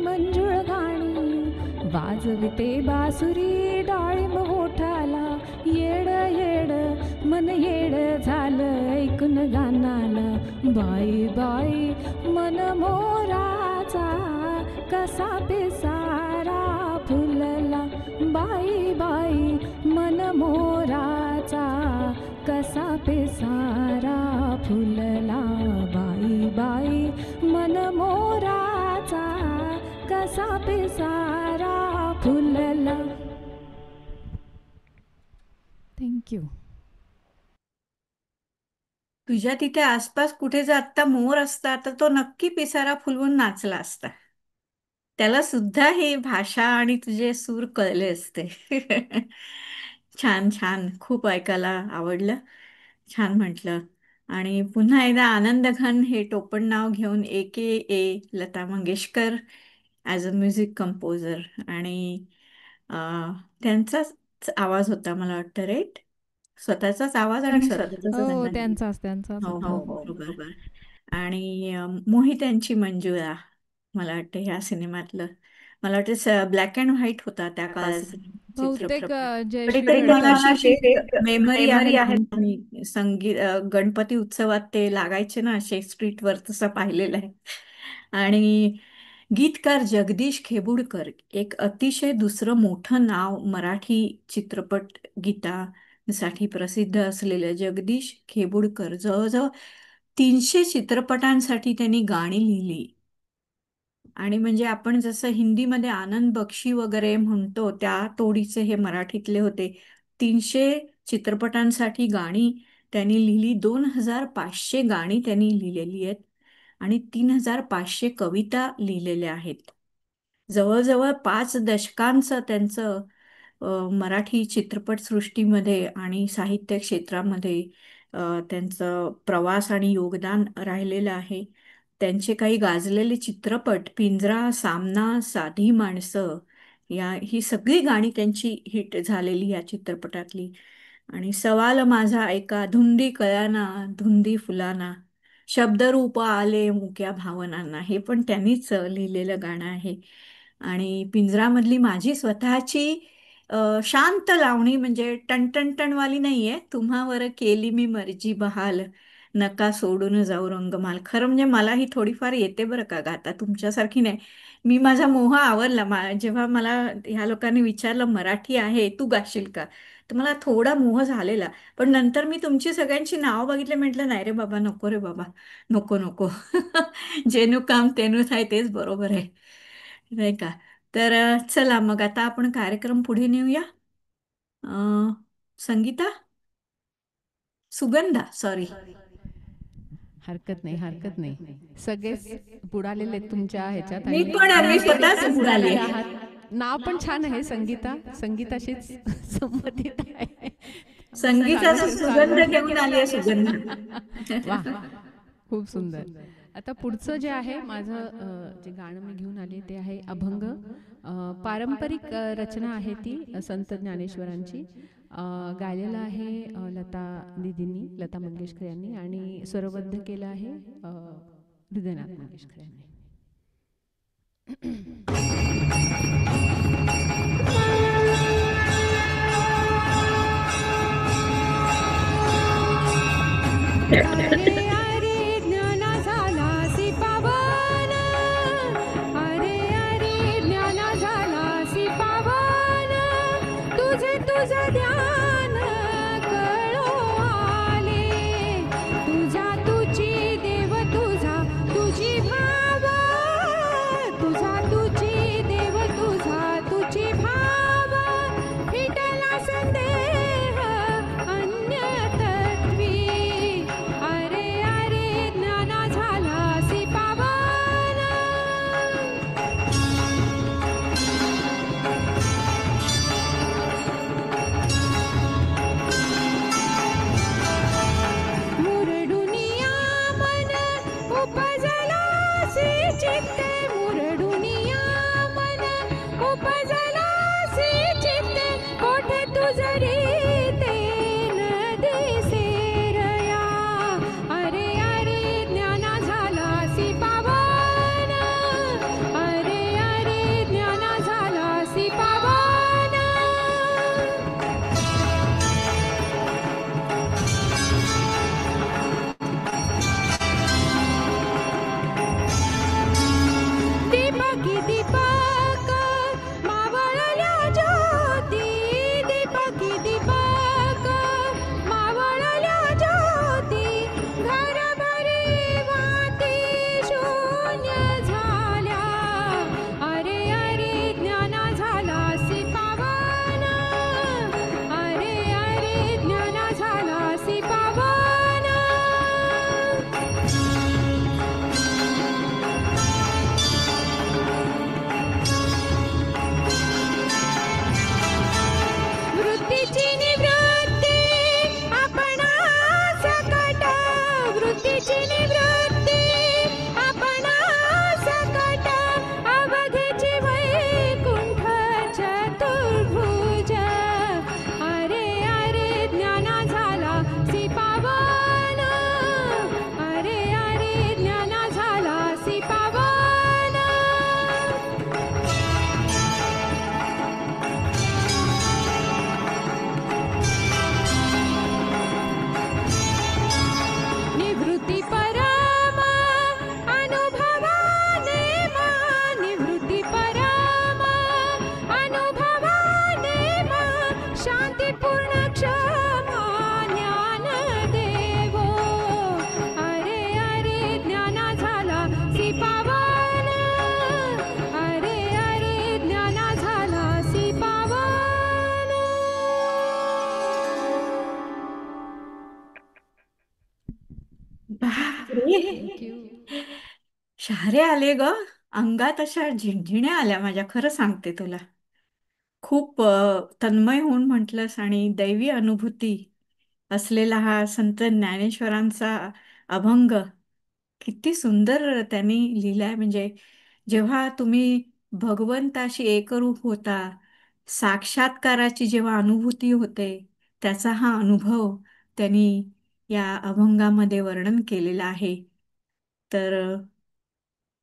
मंजुळ गाणी वाजविते बासुरी डाळिंब ओठाला. येड येड मन येड झालं ऐकून गानाला. बाई बाई मनमोराचा कसा पिसारा फुलला. बाई बाई मनमोराचा कसा पिसारा फुलला. बाई बाई मनमोराचा कसा पिसारा फुलला. थँक्यू. तुझ्या तिथे आसपास कुठे जर आत्ता मोर असता तर तो नक्की पिसारा फुलवून नाचला असता. त्याला सुद्धा ही भाषा आणि तुझे सूर कळले असते. छान छान, खूप ऐकायला आवडलं. छान म्हटलं. आणि पुन्हा एकदा आनंद घन हे टोपण नाव घेऊन AKA Lata Mangeshkar as a music composer. आणि त्यांचाच आवाज होता मला वाटतं, राईट? स्वतःचाच आवाज आणि स्वतःच हो, त्यांचाच हो होता. हो बरोबर. आणि मोहित यांची मंजुळा मला वाटतं ह्या सिनेमातलं, मला वाटतं ब्लॅक अँड व्हाईट होता त्या काळाचा बहुतेक चित्रपट. पण जयश्री तरी मला रडकर. अशी मेमरी आहे. मी संगीत गणपती उत्सवात ते लागायचे ना असे स्ट्रीटवर, तसं पाहिलेलं आहे. आणि गीतकार जगदीश खेबुडकर एक अतिशय दुसरं मोठं नाव मराठी चित्रपट गीतासाठी प्रसिद्ध असलेले जगदीश खेबुडकर जवळजवळ 300 चित्रपटांसाठी त्यांनी गाणी लिहिली. आणि म्हणजे आपण जसं हिंदीमध्ये आनंद बक्षी वगैरे म्हणतो त्या तोडीचे हे मराठीतले होते. 300 चित्रपटांसाठी गाणी त्यांनी लिहिली. 2500 गाणी त्यांनी लिहिलेली आहेत आणि 3500 कविता लिहिलेल्या आहेत. जवळजवळ 5 दशकांचं त्यांचं मराठी चित्रपटसृष्टीमध्ये आणि साहित्य क्षेत्रामध्ये त्यांचं प्रवास आणि योगदान राहिलेलं आहे. त्यांचे काही गाजलेले चित्रपट पिंजरा, सामना, साधी माणसं ही सगळी गाणी त्यांची हिट झालेली या चित्रपटातली. आणि सवाल माझा ऐका, धुंदी कळाना धुंदी फुलाना, शब्दरूप आले मुक्या भावनांना, हे पण त्यांनीच लिहिलेलं गाणं आहे. आणि पिंजरामधली माझी स्वतःची शांत लावणी म्हणजे टणटणटणवाली नाहीये, तुम्हावर केली मी मर्जी बहाल, नका सोडून जाऊ रंगमाल. खरं म्हणजे मला ही थोडीफार येते बरं का गाता, तुमच्यासारखी नाही. मी माझा मोह आवरला. जेव्हा मला ह्या लोकांनी विचारलं मराठी आहे तू गाशील का, तर मला थोडा मोह झालेला. पण नंतर मी तुमची सगळ्यांची नावं बघितले, म्हटलं नाही रे बाबा, नको रे बाबा, नको नको. जेनू काम तेनू थाय, तेच बरोबर आहे नाही का. तर चला मग आता आपण कार्यक्रम पुढे नेऊया. संगीता, सुगंधा, सॉरी. हरकत नाही, हरकत नाही. सगळेच बुडालेले आहेत तुमच्या ह्याच्यात मी पण स्वतःच बुडाली. नाव पण छान आहे, संगीता. संगीताशीच संबंधित आहे. संगीताचा सुगंध घेऊन आली आहे सुगंधा. वा, खूप सुंदर. आता पुढचं जे आहे माझं जे गाणं मी घेऊन आले ते आहे अभंग. पारंपरिक रचना आहे ती संत ज्ञानेश्वरांची. गायलेलं आहे लता दीदींनी, लता मंगेशकर यांनी, आणि स्वरबद्ध केलं आहे हृदयनाथ मंगेशकर यांनी. निवृत्ती थँक्यू. शहारे आले ग. अंगात अशा झिणझिण्या आल्या माझ्या, खरं सांगते तुला. खूप तन्मय होऊन म्हटलंस आणि दैवी अनुभूती असलेला हा संत ज्ञानेश्वरांचा अभंग किती सुंदर त्यांनी लिहिलाय. म्हणजे जेव्हा तुम्ही भगवंताशी एकरूप होता, साक्षात्काराची जेव्हा अनुभूती होते, त्याचा हा अनुभव त्यांनी या अभंगामध्ये वर्णन केलेला आहे. तर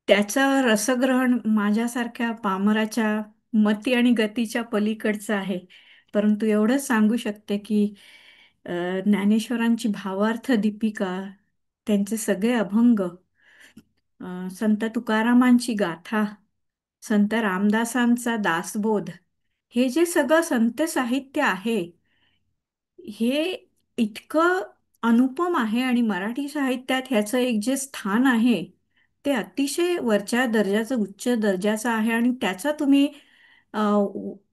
त्याचं रसग्रहण माझ्यासारख्या पामराच्या मती आणि गतीच्या पलीकडचं आहे. परंतु एवढंच सांगू शकते की ज्ञानेश्वरांची भावार्थ दीपिका, त्यांचे सगळे अभंग, संत तुकारामांची गाथा, संत रामदासांचा दासबोध, हे जे सगळं संत साहित्य आहे, हे इतकं अनुपम आहे आणि मराठी साहित्यात ह्याचं एक जे स्थान आहे ते अतिशय वरच्या दर्जाचं, उच्च दर्जाचं आहे. आणि त्याचा तुम्ही अ,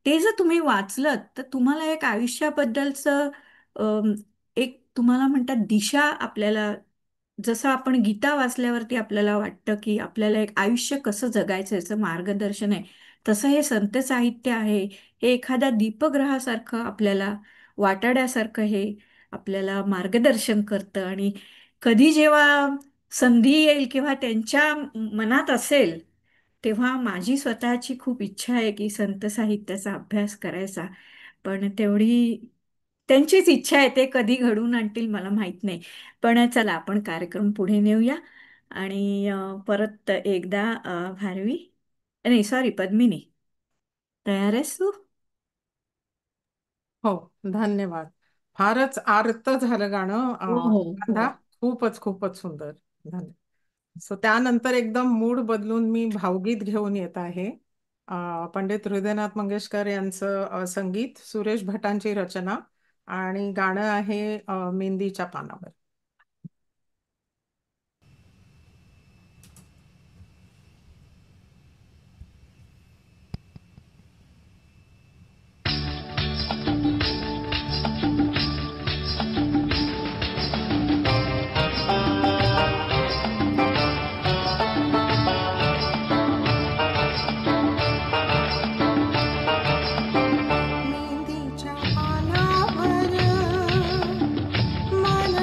ते जर तुम्ही वाचलत तर तुम्हाला एक आयुष्याबद्दलचं अम, एक तुम्हाला म्हणतात दिशा आपल्याला, जसं आपण गीता वाचल्यावरती आपल्याला वाटतं की आपल्याला एक आयुष्य कसं जगायचं याचं मार्गदर्शन आहे, तसं हे संत साहित्य आहे. हे एखाद्या दीपग्रहासारखं आपल्याला वाटाड्यासारखं हे आपल्याला मार्गदर्शन करतं. आणि कधी जेव्हा संधी येईल किंवा त्यांच्या मनात असेल, तेव्हा माझी स्वतःची खूप इच्छा आहे की संत साहित्याचा अभ्यास करायचा. पण तेवढी त्यांचीच इच्छा आहे, ते कधी घडवून आणतील मला माहित नाही. पण चला आपण कार्यक्रम पुढे नेऊया. आणि परत एकदा भारवी, नाही सॉरी पद्मिनी, तयार आहेस तू? हो, धन्यवाद. फारच आर्त झालं गाणं. हो हो राधा, हो. खूपच खूपच सुंदर. धन्यवाद. सो त्यानंतर एकदम मूड बदलून मी भावगीत घेऊन येत आहे. पंडित हृदयनाथ मंगेशकर यांचं संगीत, सुरेश भटांची रचना, आणि गाणं आहे मेहंदीच्या पानावर. मेहंदीच्या पानावर मन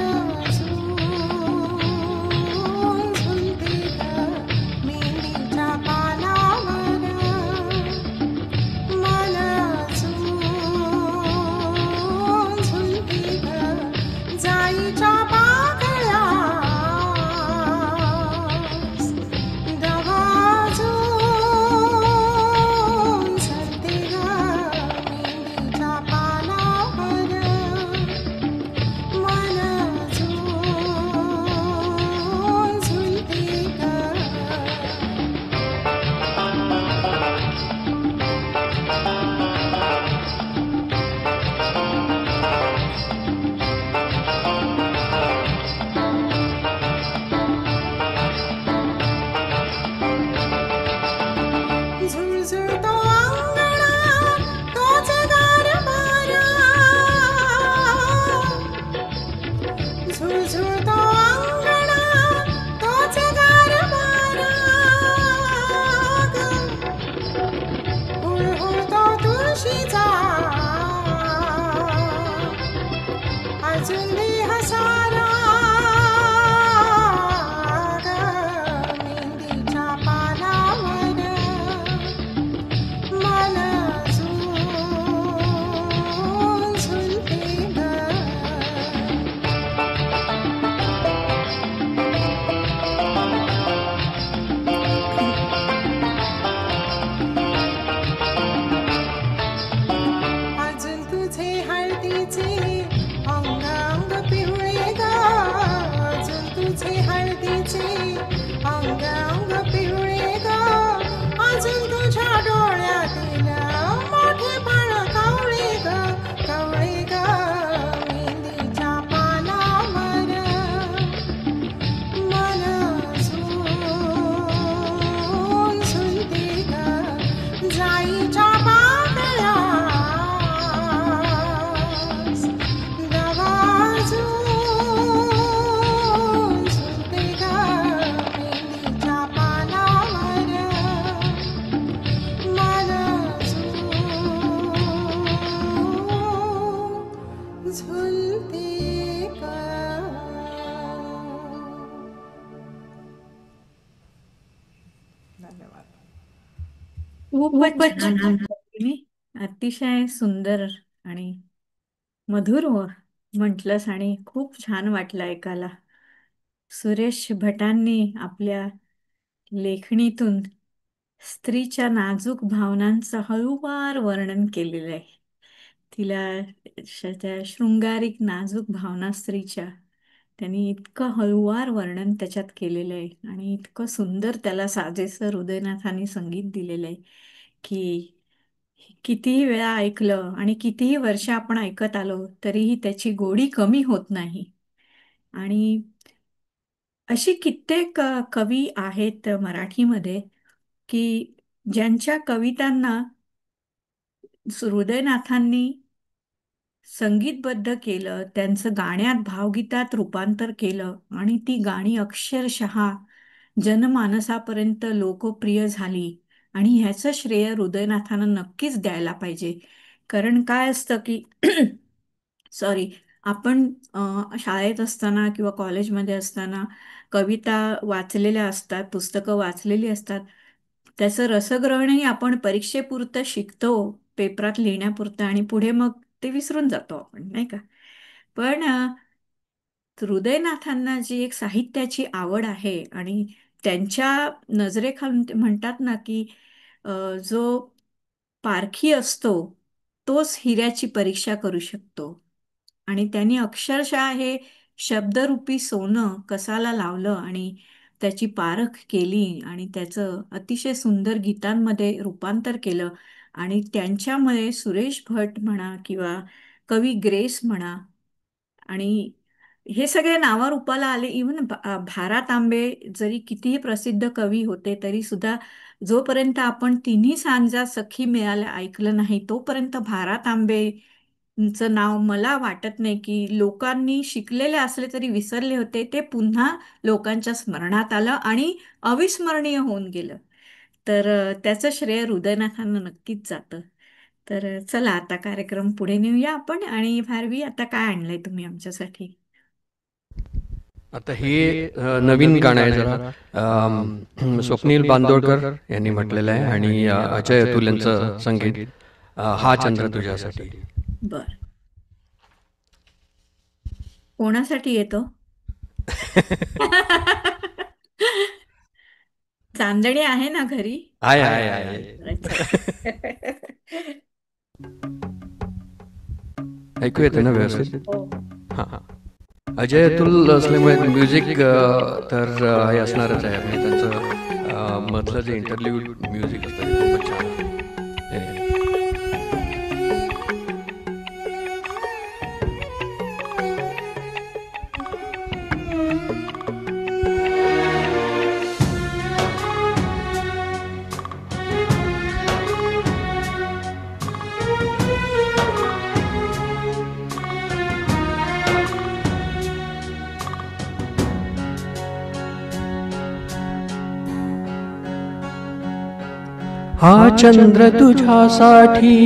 खूपच छान तुम्ही अतिशय सुंदर आणि मधुर म्हटलंस आणि खूप छान वाटलं ऐकायला. सुरेश भटांनी आपल्या लेखणीतून स्त्रीच्या नाजूक भावनांचं हळूवार वर्णन केलेलं आहे. तिला त्या शृंगारिक नाजूक भावना स्त्रीच्या त्यांनी इतकं हळूवार वर्णन त्याच्यात केलेलं आहे आणि इतकं सुंदर त्याला साजेसं हृदयनाथांनी संगीत दिलेलं आहे की कितीही वेळा ऐकलं आणि कितीही वर्ष आपण ऐकत आलो तरीही त्याची गोडी कमी होत नाही. आणि अशी कित्येक कवी आहेत मराठीमध्ये की ज्यांच्या कवितांना हृदयनाथांनी संगीतबद्ध केलं, त्यांचं गाण्यात भावगीतात रूपांतर केलं आणि ती गाणी अक्षरशः जनमानसापर्यंत लोकप्रिय झाली. आणि ह्याचं श्रेय हृदयनाथांना नक्कीच द्यायला पाहिजे. कारण काय असतं की सॉरी, आपण शाळेत असताना किंवा कॉलेजमध्ये असताना कविता वाचलेल्या असतात, पुस्तकं वाचलेली असतात. त्याचं रसग्रहणही आपण परीक्षेपुरतं शिकतो, पेपरात लिहिण्यापुरतं, आणि पुढे मग ते विसरून जातो आपण, नाही का? पण हृदयनाथांना जी एक साहित्याची आवड आहे आणि त्यांच्या नजरेखालून ते म्हणतात ना की जो पारखी असतो तोच हिऱ्याची परीक्षा करू शकतो. आणि त्यांनी अक्षरशः हे शब्दरूपी सोनं कसाला लावलं आणि त्याची पारख केली आणि त्याचं अतिशय सुंदर गीतांमध्ये रूपांतर केलं. आणि त्यांच्यामुळे सुरेश भट म्हणा किंवा कवी ग्रेस म्हणा आणि हे सगळे नावारूपाला आले. इवन भा तांबे जरी कितीही प्रसिद्ध कवी होते तरी सुद्धा जोपर्यंत आपण तिन्ही सांजा सखी मिळाल्या ऐकलं नाही तोपर्यंत भा तांबेचं नाव मला वाटत नाही की लोकांनी शिकलेले असले तरी विसरले होते. ते पुन्हा लोकांच्या स्मरणात आलं आणि अविस्मरणीय होऊन गेलं. तर त्याचं श्रेय हृदयनाथांना नक्कीच जातं. तर चला आता कार्यक्रम पुढे नेऊया आपण. आणि भारवी, आता काय आणलंय तुम्ही आमच्यासाठी? आता हे नवीन गाणं आहे जरा. स्वप्नील बांदोडकर यांनी म्हटलेलं आहे आणि अजय अतुल यांचं संगीत. हा चंद्र तुझ्यासाठी. बर, कोणासाठी येतो? चांदणी आहे ना घरी? आहे आहे आहे. ऐकू येतं ना व्यवस्थित? हां हां. अजय अतुल असल्यामुळे म्युझिक तर हे असणारच आहे. आणि त्यांचं मधलं जे इंटरल्यूड म्युझिक असतं ते खूपच छान आहे. हा चंद्र तुझ्यासाठी,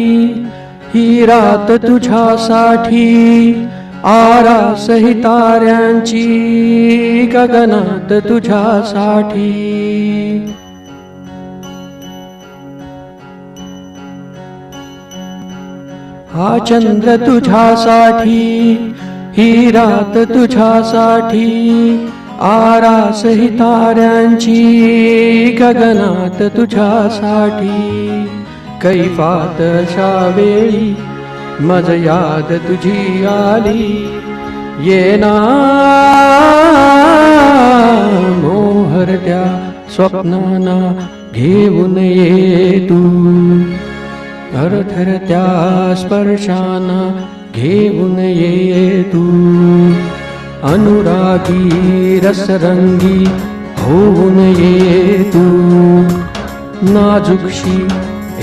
ही रात तुझ्यासाठी, आरास ही ताऱ्यांची गगनात तुझ्यासाठी. हा चंद्र तुझ्यासाठी, ही रात तुझ्यासाठी, आरास ही ताऱ्यांची गगनात तुझ्यासाठी. कैफात अशा वेळी मज याद तुझी आली, येना मोहरत्या स्वप्नांना घेऊन ये तू, थरथरत्या स्पर्शांना घेऊन ये तू. अनुरागी रसरंगी होऊन ये तू, नाजुकशी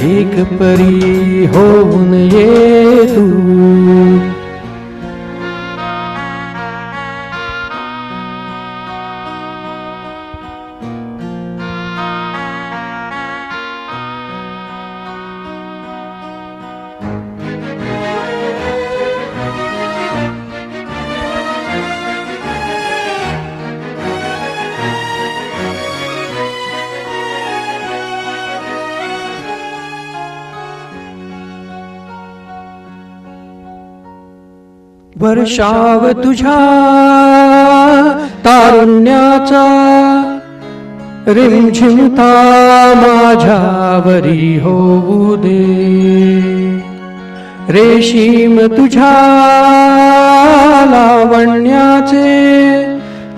एक परी होऊन ये तू. वर्षाव तुझ्या तारुण्याचा रिमझिमता माझ्यावरी होऊ दे. रेशीम तुझ्या लावण्याचे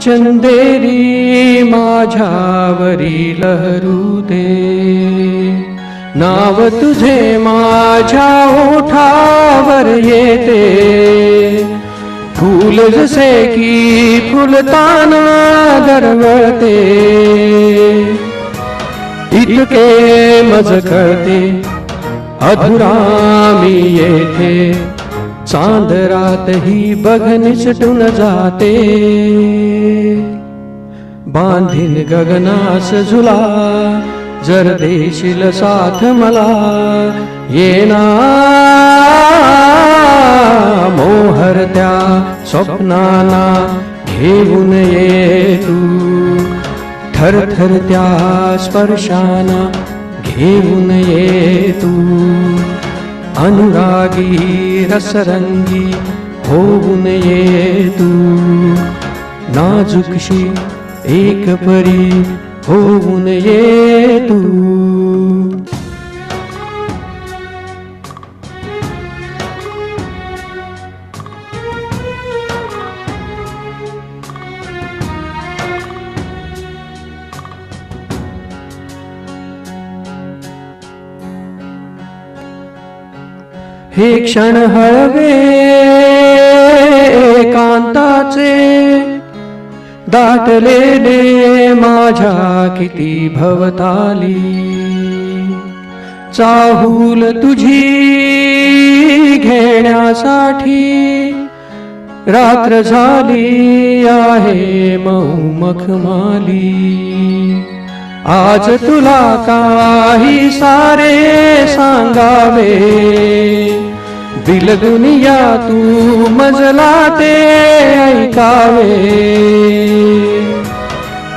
चंदेरी माझ्यावरी लहरू दे. नाव तुझे माझ्या ओठावर येते, फूल जसे की फुलताना दरवळते. इतके मज कळते अधुरा मी येथे, चांदरातही बघ निसटून जाते. बांधीन गगनास झुला जर देशील साथ मला, येना मोहरत्या स्वप्नांना घेऊन ये तू. थरथरत्या स्पर्शाना घेऊन ये तू. अनुरागी रसरंगी होऊन ये तू. नाजूकशी एक परी होऊन ये तू. हे क्षण हळवे एकांताचे, दाटलेले माझ्या किती भवताली. चाहूल तुझी घेण्यासाठी रात्र झाली आहे मऊ मखमाली. आज तुला काही सारे सांगावे, दिल दुनिया तू मजला ते ऐकावे.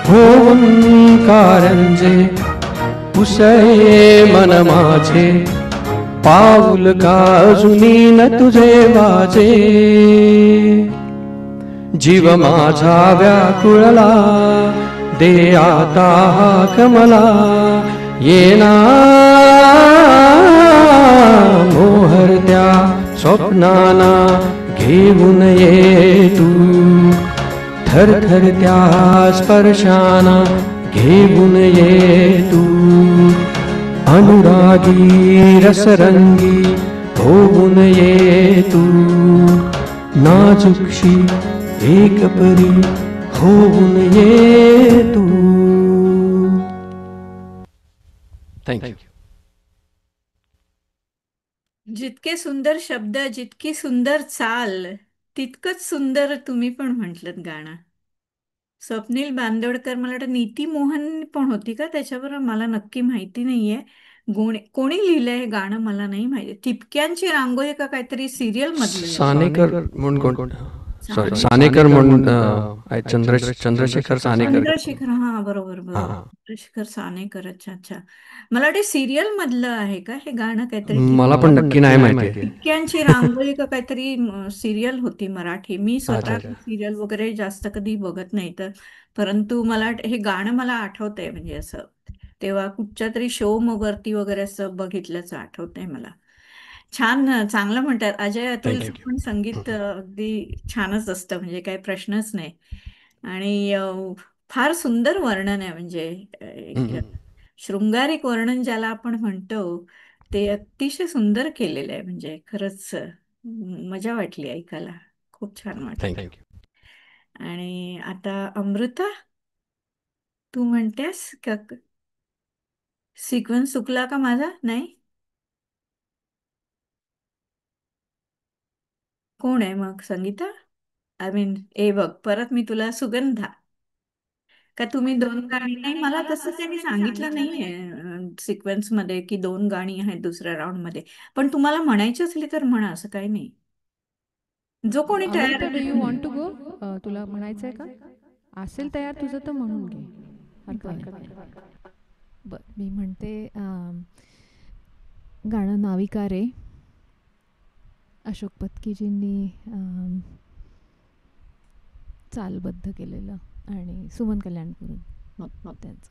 होऊन कारंजे उसळे मन माझे, पाऊल का अजूनी न तुझे वाजे. जीव माझा व्याकुळला दे आता हाक मला, येना मोहरत्या स्वप्नांना घेऊन ये तू. थरथरत्या स्पर्शाना घेऊन ये तू. अनुरागी रसरंगी होऊन ये तू. नाजूकशी एक परी होऊन ये तू. थँक्यू. जितके सुंदर शब्द, जितकी सुंदर चाल, तितकंच सुंदर तुम्ही पण म्हटलं गाणं. स्वप्नील बांदोडकर, मला वाटतं नीती मोहन पण होती का त्याच्याबरोबर, मला नक्की माहिती नाहीये. कोणी लिहिलंय हे गाणं मला नाही माहिती. ठिपक्यांची रांगोळी का काहीतरी सिरियल मधलं आहे. सानेकर म्हणून कोण, सॉरी सानेकर म्हणून चंद्रशेखर सानेकर. चंद्रशेखर, हा बरोबर बरोबर, चंद्रशेखर सानेकर. अच्छा अच्छा, मला वाटते सिरियल मधलं आहे का हे गाणं काहीतरी. मला पण नक्की नाही माहिती. ठिपक्यांची रांगोळी का काहीतरी सिरियल होती मराठी. मी स्वतः सिरियल वगैरे जास्त कधी बघत नाही, तर परंतु मला हे गाणं मला आठवतंय, म्हणजे असं तेव्हा कुठच्या तरी शो वरती वगैरे असं बघितल्याचं आठवतंय मला. छान, चांगलं म्हणतात. अजय अतुलचं पण संगीत अगदी छानच असतं, म्हणजे काही प्रश्नच नाही. आणि फार सुंदर वर्णन आहे, म्हणजे एक शृंगारिक वर्णन ज्याला आपण म्हणतो ते अतिशय सुंदर केलेलं आहे. म्हणजे खरंच मजा वाटली ऐकायला, खूप छान वाटलं. आणि आता अमृता, तू म्हणतेस का सिक्वेन्स चुकला का माझा? नाही, कोण आहे मग? संगीता, आय मीन बघ, परत मी तुला सुगंधा का तुम्ही 2 गाणी? नाही, मला तसं त्यांनी सांगितलं नाहीये सिक्वेन्स मध्ये की 2 गाणी आहेत दुसऱ्या राऊंड मध्ये. पण तुम्हाला म्हणायची असली तर म्हणा, असं काही नाही. जो कोणी तयार do you want to go? तुला म्हणायचंय का? असेल तयार तुझं तर म्हणून घे, हरकत नाही. बर, मी म्हणते गाणं नाविका रे, अशोक पत्कीजींनी चालबद्ध केलेलं आणि सुमन कल्याणपूर त्यांचं.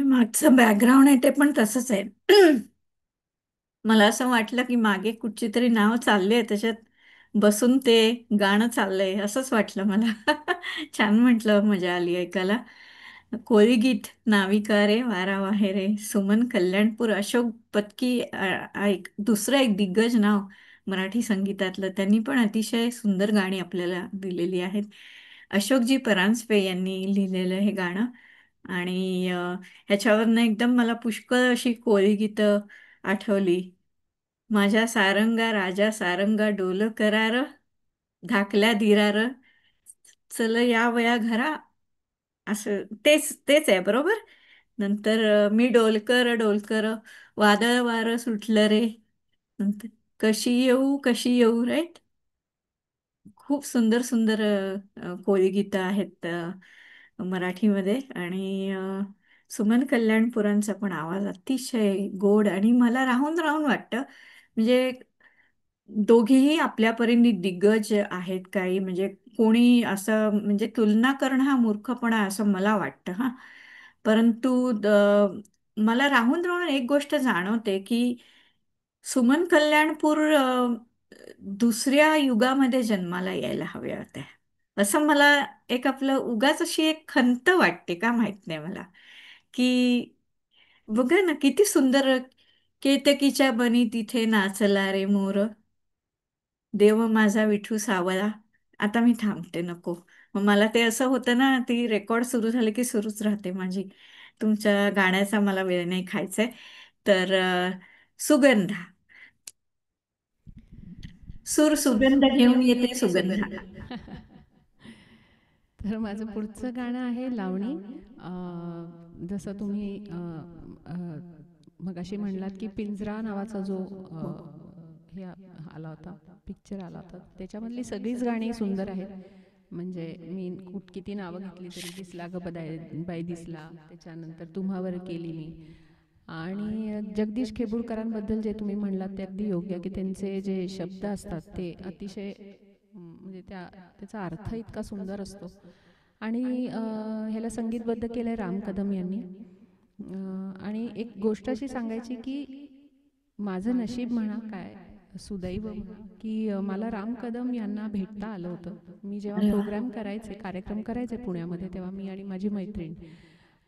मागचं बॅकग्राऊंड आहे ते पण तसंच आहे. मला असं वाटलं की मागे कुठची तरी नाव चालली आहे, त्याच्यात बसून ते गाणं चाललंय असंच वाटलं मला. छान म्हटलं, मजा आली ऐकायला. कोळी गीत नाविका रे वारा वाहे रे, सुमन कल्याणपूर, अशोक पत्की, एक दुसरं एक दिग्गज नाव मराठी संगीतातलं. त्यांनी पण अतिशय सुंदर गाणी आपल्याला दिलेली आहेत. अशोकजी परांजपे यांनी लिहिलेलं हे गाणं. आणि ह्याच्यावरनं एकदम मला पुष्कळ अशी कोळी गीतं आठवली. माझ्या सारंगा राजा सारंगा डोल करार, धाकल्या धीरार, चल या वया घरा, असं तेच तेच आहे बरोबर. नंतर मी डोलकर डोलकर, वादळ वारं सुटलं रे, नंतर कशी येऊ, राईट. खूप सुंदर सुंदर कोळी गीतं आहेत मराठीमध्ये. आणि सुमन कल्याणपुरांचा पण आवाज अतिशय गोड आणि मला राहून राहून वाटतं. म्हणजे दोघेही आपल्या परीने दिग्गज आहेत. काही म्हणजे कोणी असं म्हणजे तुलना करणं हा मूर्खपणा असं मला वाटतं. हा, परंतु मला राहून राहून एक गोष्ट जाणवते की सुमन कल्याणपूर दुसऱ्या युगामध्ये जन्माला यायला हव्या होत्या, असं मला एक आपलं उगाच अशी एक खंत वाटते, का माहित नाही मला. की बघा ना किती सुंदर, केतकीच्या बनी तिथे नाचला रे मोर, देव माझा विठू सावळा. आता मी थांबते, नको. मग मला ते असं होतं ना, ती रेकॉर्ड सुरू झाली की सुरूच राहते माझी. तुमच्या गाण्याचा मला वेळ नाही खायचाय. तर सुगंधा, सूर सुगंध घेऊन येते सुगंधा. तर माझं पुढचं गाणं आहे लावणी. जसं तुम्ही मगाशी म्हणलात की पिंजरा नावाचा जो हे आला होता, पिक्चर आला होता, त्याच्यामधली सगळीच गाणी सुंदर आहेत. म्हणजे मी किती नावं घेतली तरी, दिसला ग बाई दिसला, त्याच्यानंतर तुम्हावर केली मी, आणि जगदीश खेबुडकरांबद्दल जे तुम्ही म्हणलात ते अगदी योग्य, की त्यांचे जे शब्द असतात ते अतिशय म्हणजे त्याचा अर्थ इतका सुंदर असतो. आणि ह्याला संगीतबद्ध केलं आहे राम कदम यांनी. आणि एक गोष्ट अशी सांगायची की माझं नशीब म्हणा, काय सुदैव म्हणा, की मला राम कदम यांना भेटता आलं होतं. मी जेव्हा प्रोग्राम करायचे, कार्यक्रम करायचे पुण्यामध्ये, तेव्हा मी आणि माझी मैत्रीण,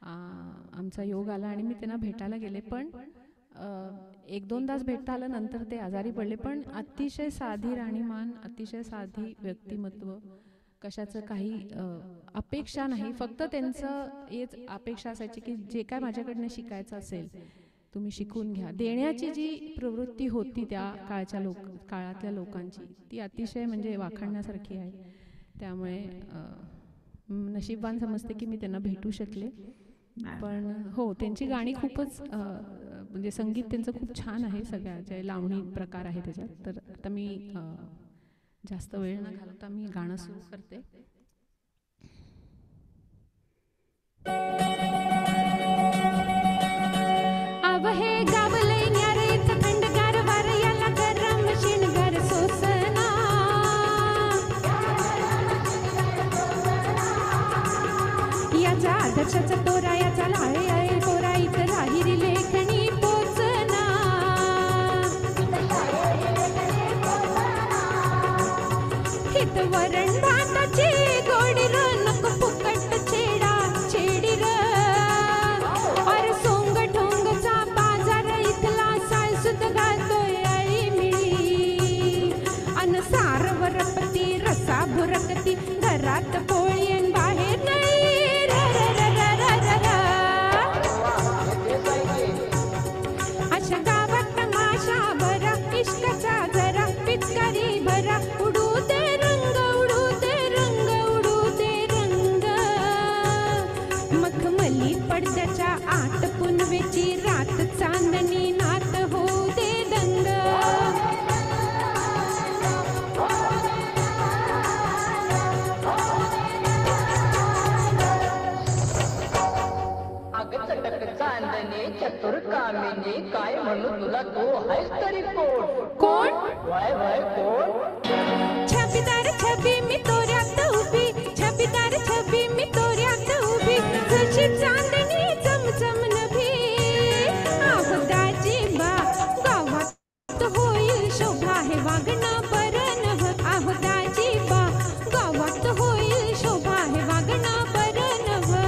आमचा योग आला आणि मी त्यांना भेटायला गेले. पण एक दोनदाच भेटता आलं, नंतर ते आजारी पडले. पण अतिशय साधी राहणीमान, अतिशय साधी व्यक्तिमत्व, कशाचं काही अपेक्षा नाही. फक्त त्यांचं हेच अपेक्षा असायची की जे काय माझ्याकडनं शिकायचं असेल तुम्ही शिकून घ्या. देण्याची जी प्रवृत्ती होती त्या काळातल्या लोकांची, ती अतिशय म्हणजे वाखाणण्यासारखी आहे. त्यामुळे नशीबवान समजते की मी त्यांना भेटू शकले. पण हो, त्यांची गाणी खूपच म्हणजे संगीत त्यांचं खूप छान आहे. सगळ्या जे लावणी प्रकार आहे त्याच्यात. तर आता मी जास्त वेळ न घालवता मी गाणं सुरू करते. अब हे गावले न्यारेच थंडगार वार, याला गरम शिणगार सोसना. याचा आदर्शाचा तोरा, याचा लाळे आहे पोरा, इथं राहिरी लेखणी पोचना. हित वरण भाताची गोडी र, नको फुकट छेडा छेडी र. और सोंग ढोंगचा बाजार इथला, साळसूत घालतोय आळी मिळी. अन सार वरपती रसा भुरकती, घरात पोळी अन बाहेर नाही. र र र र र र र. अशा गावात तमाशा भरा, इश्काचा जरा पिचकारी भरा. उडू दे रंग, उडू दे रंग, उडू दे रंग. मखमली पडद्याच्या आत पुनवेची रात, चांदणी नात होऊ दे दंग. चांदणे चतुर कामिनी, काय म्हणू तुला, तू आहेस तरी कोण? कोण? वय वय कोण? छबीदार छबी मी तोऱ्यात उभी, छबीदार छबी मी तोऱ्यात उभी. जशी चांदणी चमचम नभी, आहोदाची बा गावात होईल शोभा, हे वागणं बरं नव्ह. आहोदाची बा गावात होईल शोभा, हे वागणं बरं नव्ह.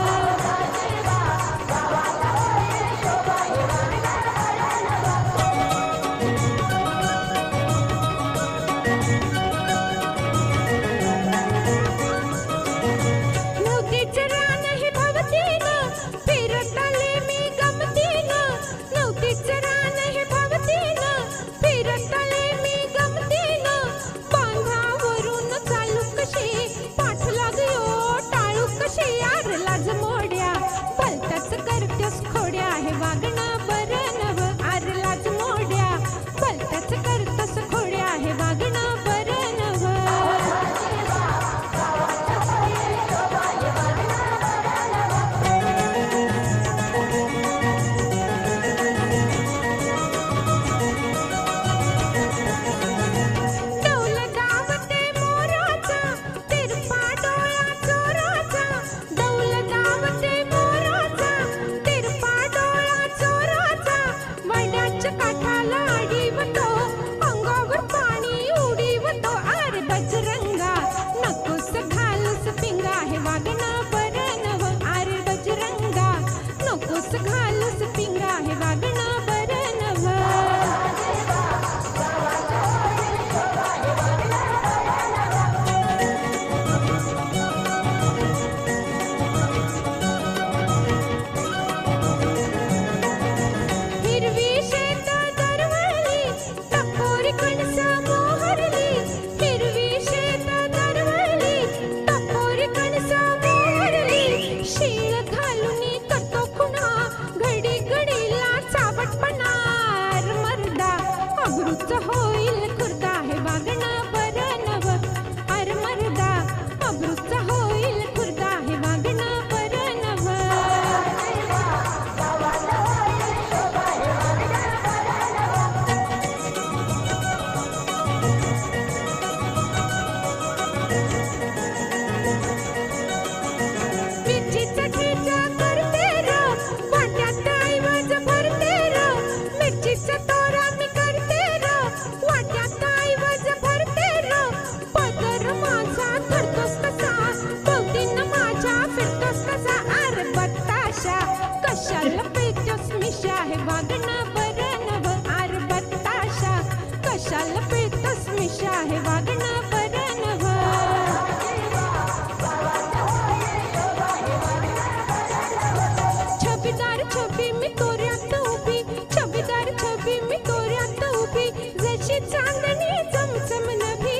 गुलाबी मी तोऱ्यात उभी, जशी चांदणी चमचम नभी.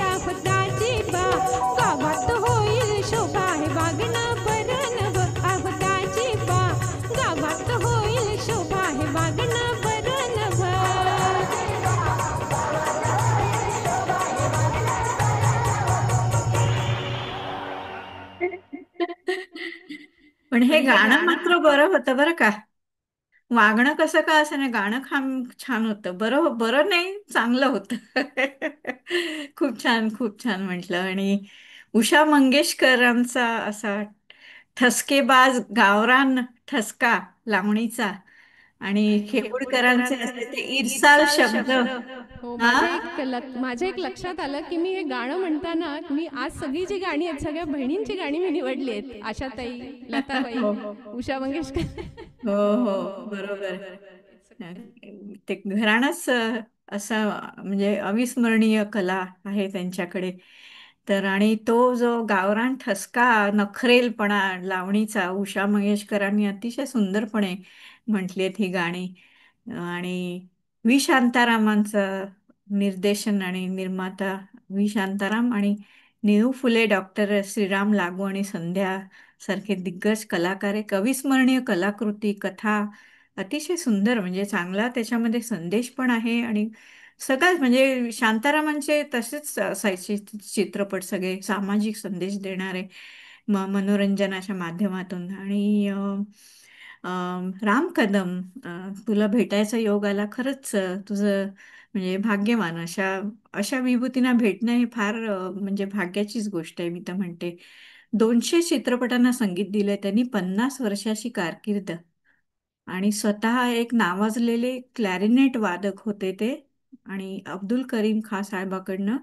आफताची बा गावात होईल शोभा, हे वागणं बरं नव. आफताची बा गावात होईल शोभा, हे वागणं बरं नव. पण हे गाणं मात्र बरं होतं बरं का. वागणं कसं का असं नाही, गाणं छान होतं. बरं बरं नाही, चांगलं होतं. खूप छान, खूप छान म्हटलं. आणि उषा मंगेशकरांचा असा ठसकेबाज गावरान ठसका लावणीचा, आणि खेबुडकरांचे असे ते इरसाल शब्द. हो, हा. माझ्या एक लक्षात आलं, की मी हे गाणं म्हणताना मी आज सगळी जी गाणी आहेत सगळ्या बहिणींची गाणी मी निवडली आहेत. आशाताई, लताबाई, हो उषा मंगेशकर. हो हो, बरोबर. ते घराणंच असं म्हणजे अविस्मरणीय कला आहे त्यांच्याकडे. तर आणि तो जो गावरान ठसका, नखरेलपणा लावणीचा, उषा मंगेशकरांनी अतिशय सुंदरपणे म्हटलीत ही गाणी. आणि व्ही शांतारामांचं निर्देशन आणि निर्माता व्ही शांताराम आणि निळू फुले, डॉक्टर श्रीराम लागू आणि संध्या सारखे दिग्गज कलाकार. एक अविस्मरणीय कलाकृती, कथा अतिशय सुंदर, म्हणजे चांगला त्याच्यामध्ये संदेश पण आहे. आणि सगळ्याच म्हणजे शांतारामांचे तसेच असायचे चित्रपट, सगळे सामाजिक संदेश देणारे, मनोरंजनाच्या माध्यमातून. आणि राम कदम, तुला भेटायचा योग आला. खरंच तुझं म्हणजे भाग्यवान. अशा अशा विभूतींना भेटणं हे फार म्हणजे भाग्याचीच गोष्ट आहे, मी तर म्हणते. 200 चित्रपटांना संगीत दिलंय त्यांनी, 50 वर्षाची कारकीर्द. आणि स्वतः एक नावाजलेले क्लॅरिनेट वादक होते ते. आणि अब्दुल करीम खां साहेबाकडनं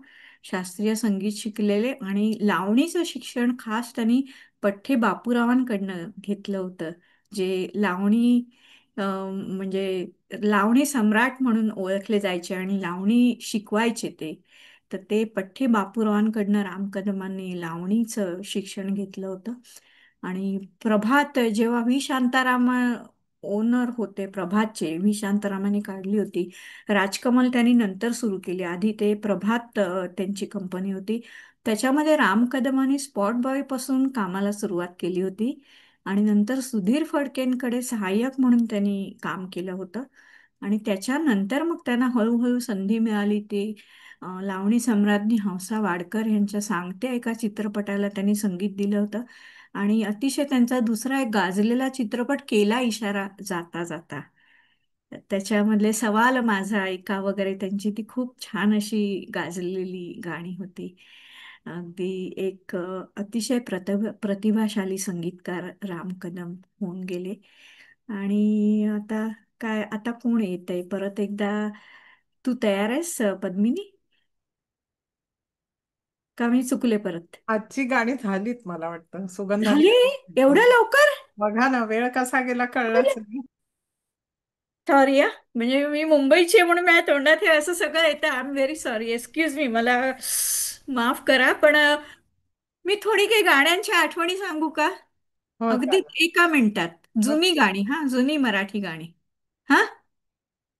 शास्त्रीय संगीत शिकलेले, आणि लावणीचं शिक्षण खास त्यांनी पठ्ठे बापूरावांकडनं घेतलं होतं, जे लावणी म्हणजे लावणी सम्राट म्हणून ओळखले जायचे आणि लावणी शिकवायचे ते. तर ते पठ्ठे बापूरावांकडनं राम कदमांनी लावणीचं शिक्षण घेतलं होतं. आणि प्रभात, जेव्हा व्ही शांताराम ओनर होते प्रभातचे, व्ही शांतारामाने काढली होती. राजकमल त्यांनी नंतर सुरू केली, आधी ते प्रभात त्यांची कंपनी होती. त्याच्यामध्ये राम कदमांनी स्पॉट बॉय पासून कामाला सुरुवात केली होती. आणि नंतर सुधीर फडकेंकडे सहाय्यक म्हणून त्यांनी काम केलं होतं. आणि त्याच्यानंतर मग त्यांना हळूहळू संधी मिळाली. ती लावणी सम्राज्ञी हंसा वाडकर यांच्या सांगते एका चित्रपटाला त्यांनी संगीत दिलं होतं. आणि अतिशय त्यांचा दुसरा एक गाजलेला चित्रपट केला इशारा जाता जाता, त्याच्यामधले सवाल माझा ऐका वगैरे, त्यांची ती खूप छान अशी गाजलेली गाणी होती. अगदी एक अतिशय प्रतिभाशाली संगीतकार राम कदम होऊन गेले. आणि आता काय, आता कोण येतंय परत एकदा? तू तयार आहेस पद्मिनी, का मी चुकले परत? आजची गाणी झालीत मला वाटतं, सुगंधाने. झाली एवढ्या लवकर? बघा ना, वेळ कसा गेला कळलाच नाही. सॉरी या, म्हणजे मी मुंबईची आहे म्हणून माझ्या तोंडात हे असं सगळं येतं. I am very sorry, excuse me, मला माफ करा. पण मी थोडी काही गाण्यांची आठवणी सांगू का? हो, अगदी चालेल. 1 मिनिटात. जुनी नक्की. गाणी, हा, जुनी मराठी गाणी. हा.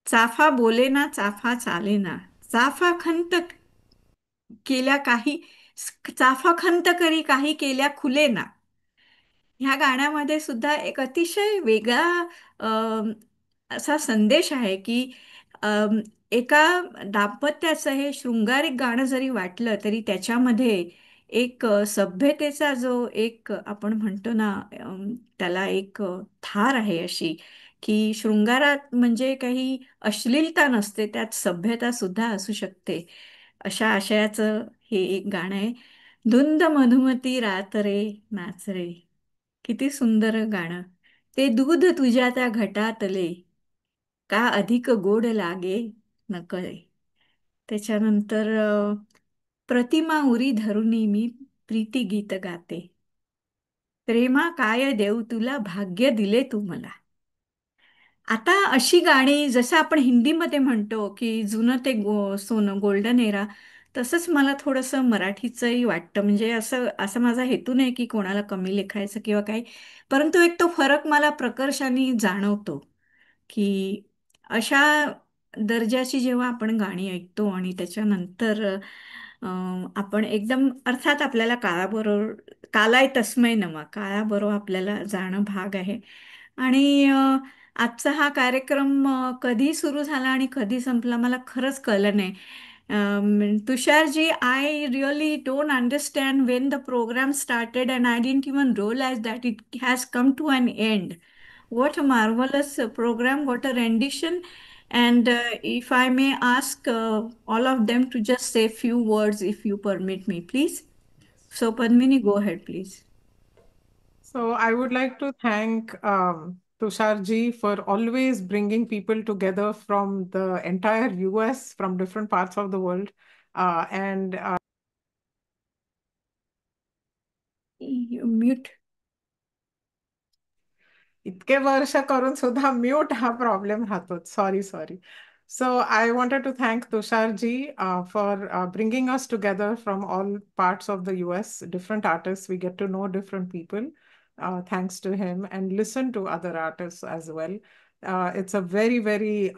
चाफा बोले ना, चाफा चाले ना, चाफा खंत केल्या काही, चाफा खंत करी काही केल्या खुले ना. ह्या गाण्यामध्ये सुद्धा एक अतिशय वेगळा अम, असा संदेश आहे की अम, एका दाम्पत्याचं हे शृंगारिक गाणं जरी वाटलं तरी त्याच्यामध्ये एक सभ्यतेचा जो एक आपण म्हणतो ना, त्याला एक थार आहे अशी, की शृंगारात म्हणजे काही अश्लीलता नसते, त्यात सभ्यता सुद्धा असू शकते. अशा आशयाचं हे एक गाणं आहे. धुंद मधुमती रात रे नाच रे. किती सुंदर गाणं. ते दूध तुझ्या त्या घटातले, का अधिक गोड लागे नकळे. त्याच्यानंतर प्रतिमा उरी धरुनी मी प्रीती गीत गाते. प्रेमा काय देऊ तुला, भाग्य दिले तू मला. आता अशी गाणी जसं आपण हिंदीमध्ये म्हणतो की जुनं ते सोनं गोल्डन एरा, तसंच मला थोडंसं मराठीचंही वाटतं. म्हणजे असं असं माझा हेतू नाही की कोणाला कमी लेखायचं किंवा काही, परंतु एक तो फरक मला प्रकर्षाने जाणवतो की अशा दर्जाची जेव्हा आपण गाणी ऐकतो आणि त्याच्यानंतर आपण एकदम अर्थात आपल्याला काळाबरोबर कालाय तस्मै नमा काळाबरोबर आपल्याला जाणं भाग आहे. आणि आजचा हा कार्यक्रम कधी सुरू झाला आणि कधी संपला मला खरंच कळलं नाही. तुषारजी, I really don't understand when the program started, and I didn't even realize that it has come to an end. What a marvelous program, what a rendition. And if I may ask all of them to just say few words, if you permit me, please. So, Padmini, go ahead, please. So I would like to thank Tushar ji for always bringing people together from the entire US, from different parts of the world. And You mute. इतके वर्ष करून सुद्धा mute हा problem राहतो. Sorry. So I wanted to thank Tushar ji for bringing us together from all parts of the US, different artists. We get to know different people thanks to him, and listen to other artists as well. It's a very, very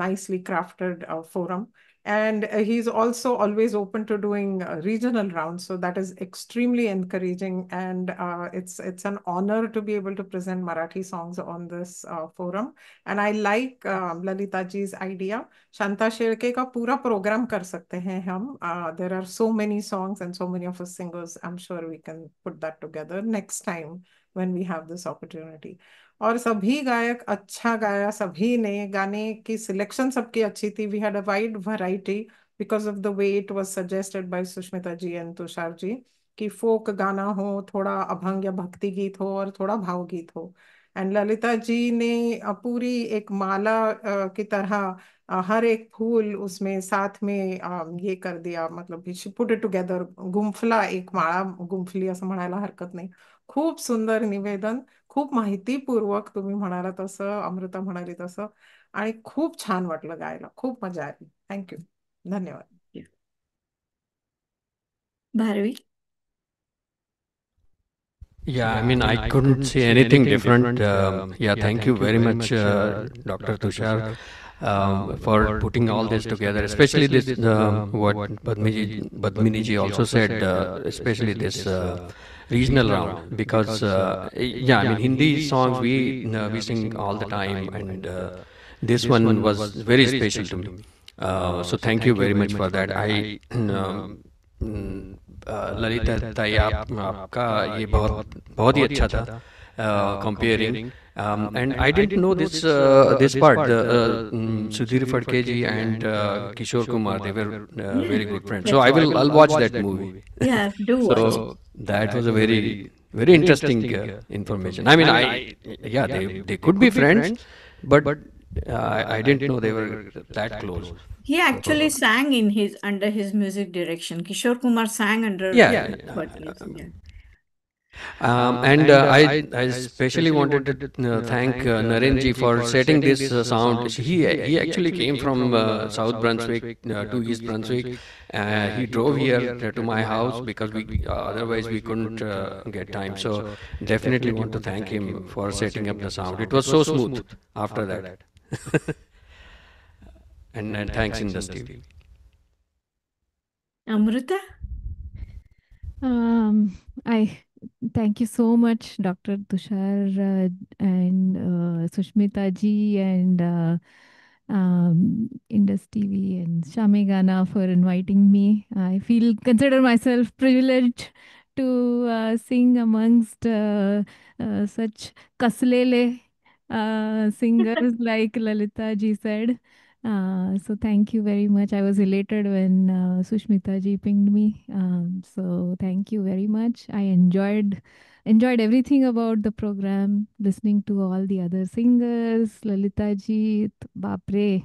nicely crafted forum. And he's also always open to doing regional rounds. So that is extremely encouraging. And it's an honor to be able to present Marathi songs on this forum. And I like Lalita ji's idea. Shanta Shelke का पूरा program कर सकते हैं हम. There are so many songs and so many of us singers. I'm sure we can put that together next time when we have this opportunity. और सभी गायक अच्छा गाया, सभी ने गाने की सिलेक्शन सबकी अच्छी थी. We had a wide variety because of the way it was suggested by Sushmita ji and Tushar ji कि फोक गाना हो, थोड़ा अभंग या भक्ति गीत हो और थोड़ा भावगीत हो. एंड ललिता जी ने पूरी एक माला की तरह हर एक फूल उसमें साथ में ये कर दिया, मतलब पुट इट टुगेदर, गुंफला, एक माळा गुंफली असं म्हणायला हरकत नाही. खूप सुंदर निवेदन, खूप माहितीपूर्वक तुम्ही म्हणाला तसं, अमृता म्हणाली तसं, आणि खूप छान वाटलं गायला, खूप मजा आली. थँक्यू, धन्यवाद. Bharvi? Yeah, I mean, I couldn't say anything different. Yeah, thank you very much, Dr. Tushar, for putting all this together, especially this, what Padmini ji also said, especially this regional round, because, yeah, I mean, Hindi songs we sing all the time, and this one was very special to me. So thank you very much for that. Lalita ताई, आपका ये बहुत ही अच्छा था comparing. And I didn't know this part. Sudhir Phadke ji and Kishore Kumar, they were very good friends, so I'll watch that movie. Yeah, do watch. So that was a very interesting information. I mean, they could be friends, but I didn't know they were that close. He actually sang under his music direction. Kishore Kumar sang under. Yeah. Yeah. And I especially wanted to thank Naren ji for setting this sound. He actually came from South Brunswick to East Brunswick. He drove here to my house because otherwise we couldn't get time. So definitely want to thank him for setting up the sound. It was so smooth after that. And thanks industry. Amrita? I thank you so much, Dr. Tushar and Sushmita ji and Indus TV and Shamegana for inviting me. I consider myself privileged to sing amongst such kaslele singers like Lalita ji said. So thank you very much. I was elated when Sushmita ji pinged me. So thank you very much. I enjoyed everything about the program, listening to all the other singers. Lalita ji, बापरे,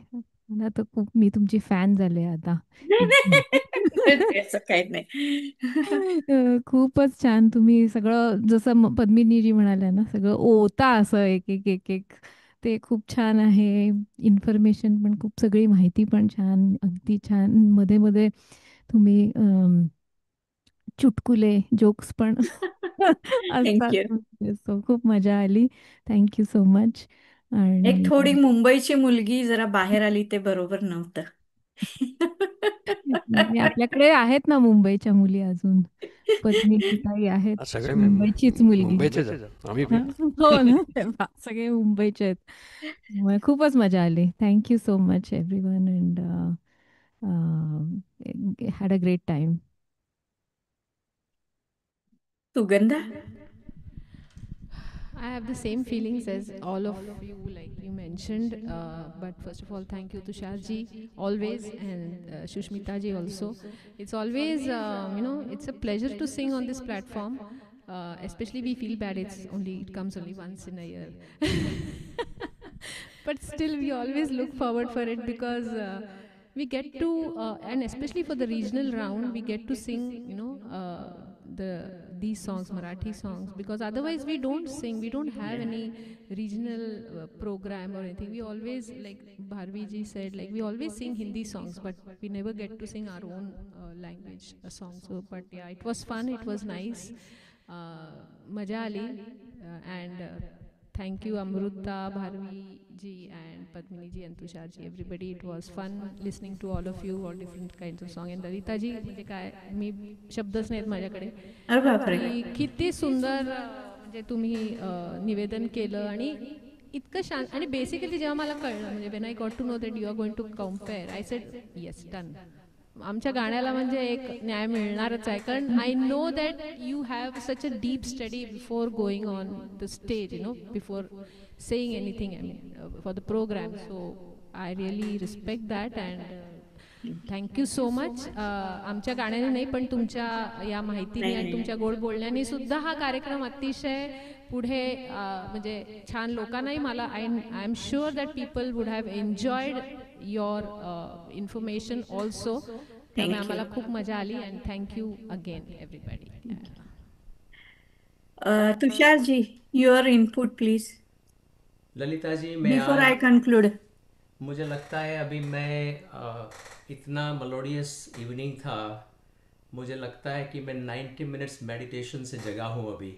मला तर खूप, मी तुमची fan झाले आता. असं काही नाही. खूपच छान तुम्ही सगळं, जसं पद्मिनी जी म्हणाल्या ना, सगळं ओता असं एक ते खूप छान आहे. इन्फॉर्मेशन पण खूप, सगळी माहिती पण छान, अगदी छान. मध्ये मध्ये तुम्ही चुटकुले, जोक्स पण असतात. सो खूप मजा आली. Thank you so much. एक आणि थोडी मुंबईची मुलगी जरा बाहेर आली ते बरोबर नव्हतं. नाही, आपल्याकडे आहेत ना मुंबईच्या मुली अजून. पद्मिनी ताई आहेत, सगळे मुंबईचीच मुलगी. मुंबईचेच आहेत. आम्ही हां, हो ना. अरे वाह! सगळे मुंबईचे आहेत. त्यामुळे खूपच मजा आली. Thank you so much everyone and had a great time. Sugandha. I have the same feelings as all of you, like you mentioned. But first of all, thank you to Sharji always, and Shushmita ji also. It's always, it's a pleasure to sing on this platform. Especially we feel bad. It comes only once in a year. But still, we always look forward for it because we get to, and especially for the regional round, we get to sing, these songs, Marathi songs, because otherwise we don't sing. We don't have any regional program or anything. We always, like Bharvi ji said, like we always sing Hindi songs, but we never get to sing our own language songs. So, but yeah, it was fun. It was nice. Maja Ali, and thank you Amruta, Bharvi ji, and Padmini ji, and Tushar ji, everybody. It was fun listening to all of you, all different kinds of songs. And Lalita ji, म्हणजे काय मी शब्दच नाहीत माझ्याकडे. अरे बापरे. किती सुंदर म्हणजे तुम्ही निवेदन केलं आणि इतकं शांत. आणि बेसिकली जेव्हा मला कळलं, म्हणजे when I got to know that you are going to compare, I said yes, done. आमच्या गाण्याला म्हणजे एक न्याय मिळणारच आहे, कारण I know that you have such a deep study before going on the stage, before saying anything, I mean for the program. So I really respect that and thank you so much. आमच्या गाण्याने नाही, पण तुमच्या या माहितीने आणि तुमच्या गोड बोलण्याने सुद्धा हा कार्यक्रम अतिशय पुढे म्हणजे छान लोकांनाही, मला I am sure that people would have enjoyed your information also. त्यामुळे आम्हाला खूप मजा आली. And thank you again everybody. Tushar ji, your input please Lalita ji, मैं बिफोर आई कंक्लूड. मुझे लगता है अभी मैं इतना मेलोडियस इवनिंग था, मुझे लगता है कि मैं 90 मिनट्स मेडिटेशन से जगा हूँ अभी.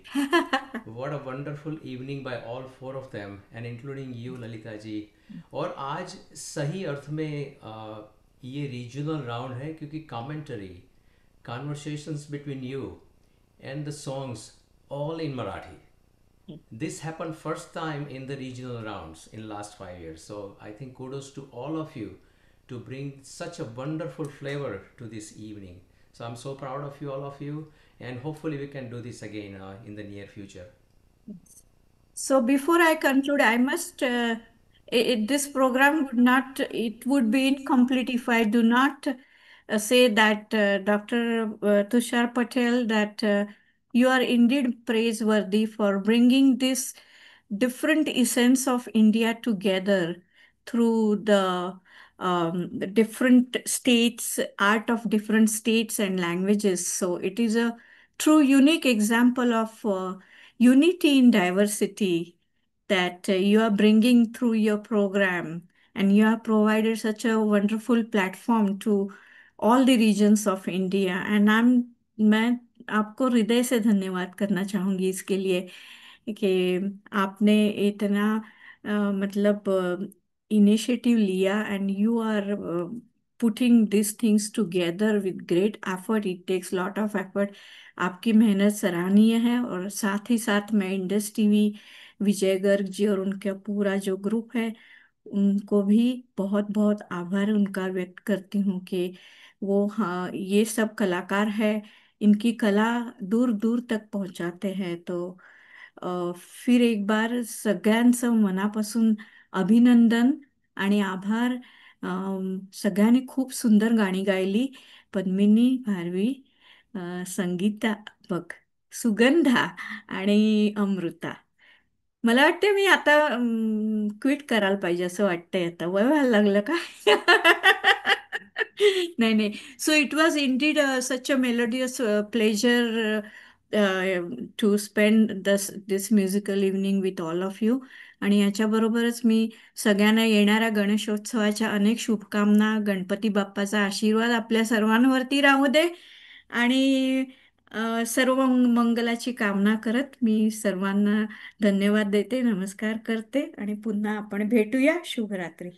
What a wonderful evening by all four of them and including you Lalita ji. और आज सही अर्थ में ये रीजनल राउंड है, क्योंकि commentary, conversations between you and the songs all in Marathi. This happened first time in the regional rounds in last 5 years. So I think kudos to all of you to bring such a wonderful flavor to this evening. So I'm so proud of you, all of you, and hopefully we can do this again in the near future. So before I conclude, I must, this program would not, it would be incomplete if I do not say that Dr. Tushar Patel, that you are indeed praiseworthy for bringing this different essence of India together through the different states, art of different states and languages. So it is a true unique example of unity in diversity that you are bringing through your program, and you have provided such a wonderful platform to all the regions of India. And मैं आपको हृदय से धन्यवाद करना चाहूँगी इसके लिए कि आपने इतना मतलब इनिशिएटिव लिया, and you are putting this things together with great effort. It takes lot of effort. आपकी मेहनत सराहनीय है. और साथ ही साथ मैं इंडस टीवी, विजय गर्ग जी और उनका पूरा जो ग्रुप है, उनको भी बहुत बहुत आभार उनका व्यक्त करती हूँ कि वो, हाँ, ये सब कलाकार है, इनकी कला दूर दूर तक पहुंचाते हैं. तो फिर एक बार सगळ्यांचं मनापासून अभिनंदन आणि आभार. सगळ्यांनी खूप सुंदर गाणी गायली. पद्मिनी, भारवी, संगीता, बघ, सुगंधा आणि अमृता. मला वाटते मी आता क्विट करायला पाहिजे असं वाटतंय. आता वय व्हायला लागलं का? नाही नाही. So it was indeed such a melodious pleasure to spend this musical evening with all of you. आणि याच्याबरोबरच मी सगळ्यांना येणाऱ्या गणेशोत्सवाच्या अनेक शुभकामना. गणपती बाप्पाचा आशीर्वाद आपल्या सर्वांवरती राहू दे. आणि सर्व मंगलाची कामना करत मी सर्वांना धन्यवाद देते, नमस्कार करते आणि पुन्हा आपण भेटूया. शुभरात्री.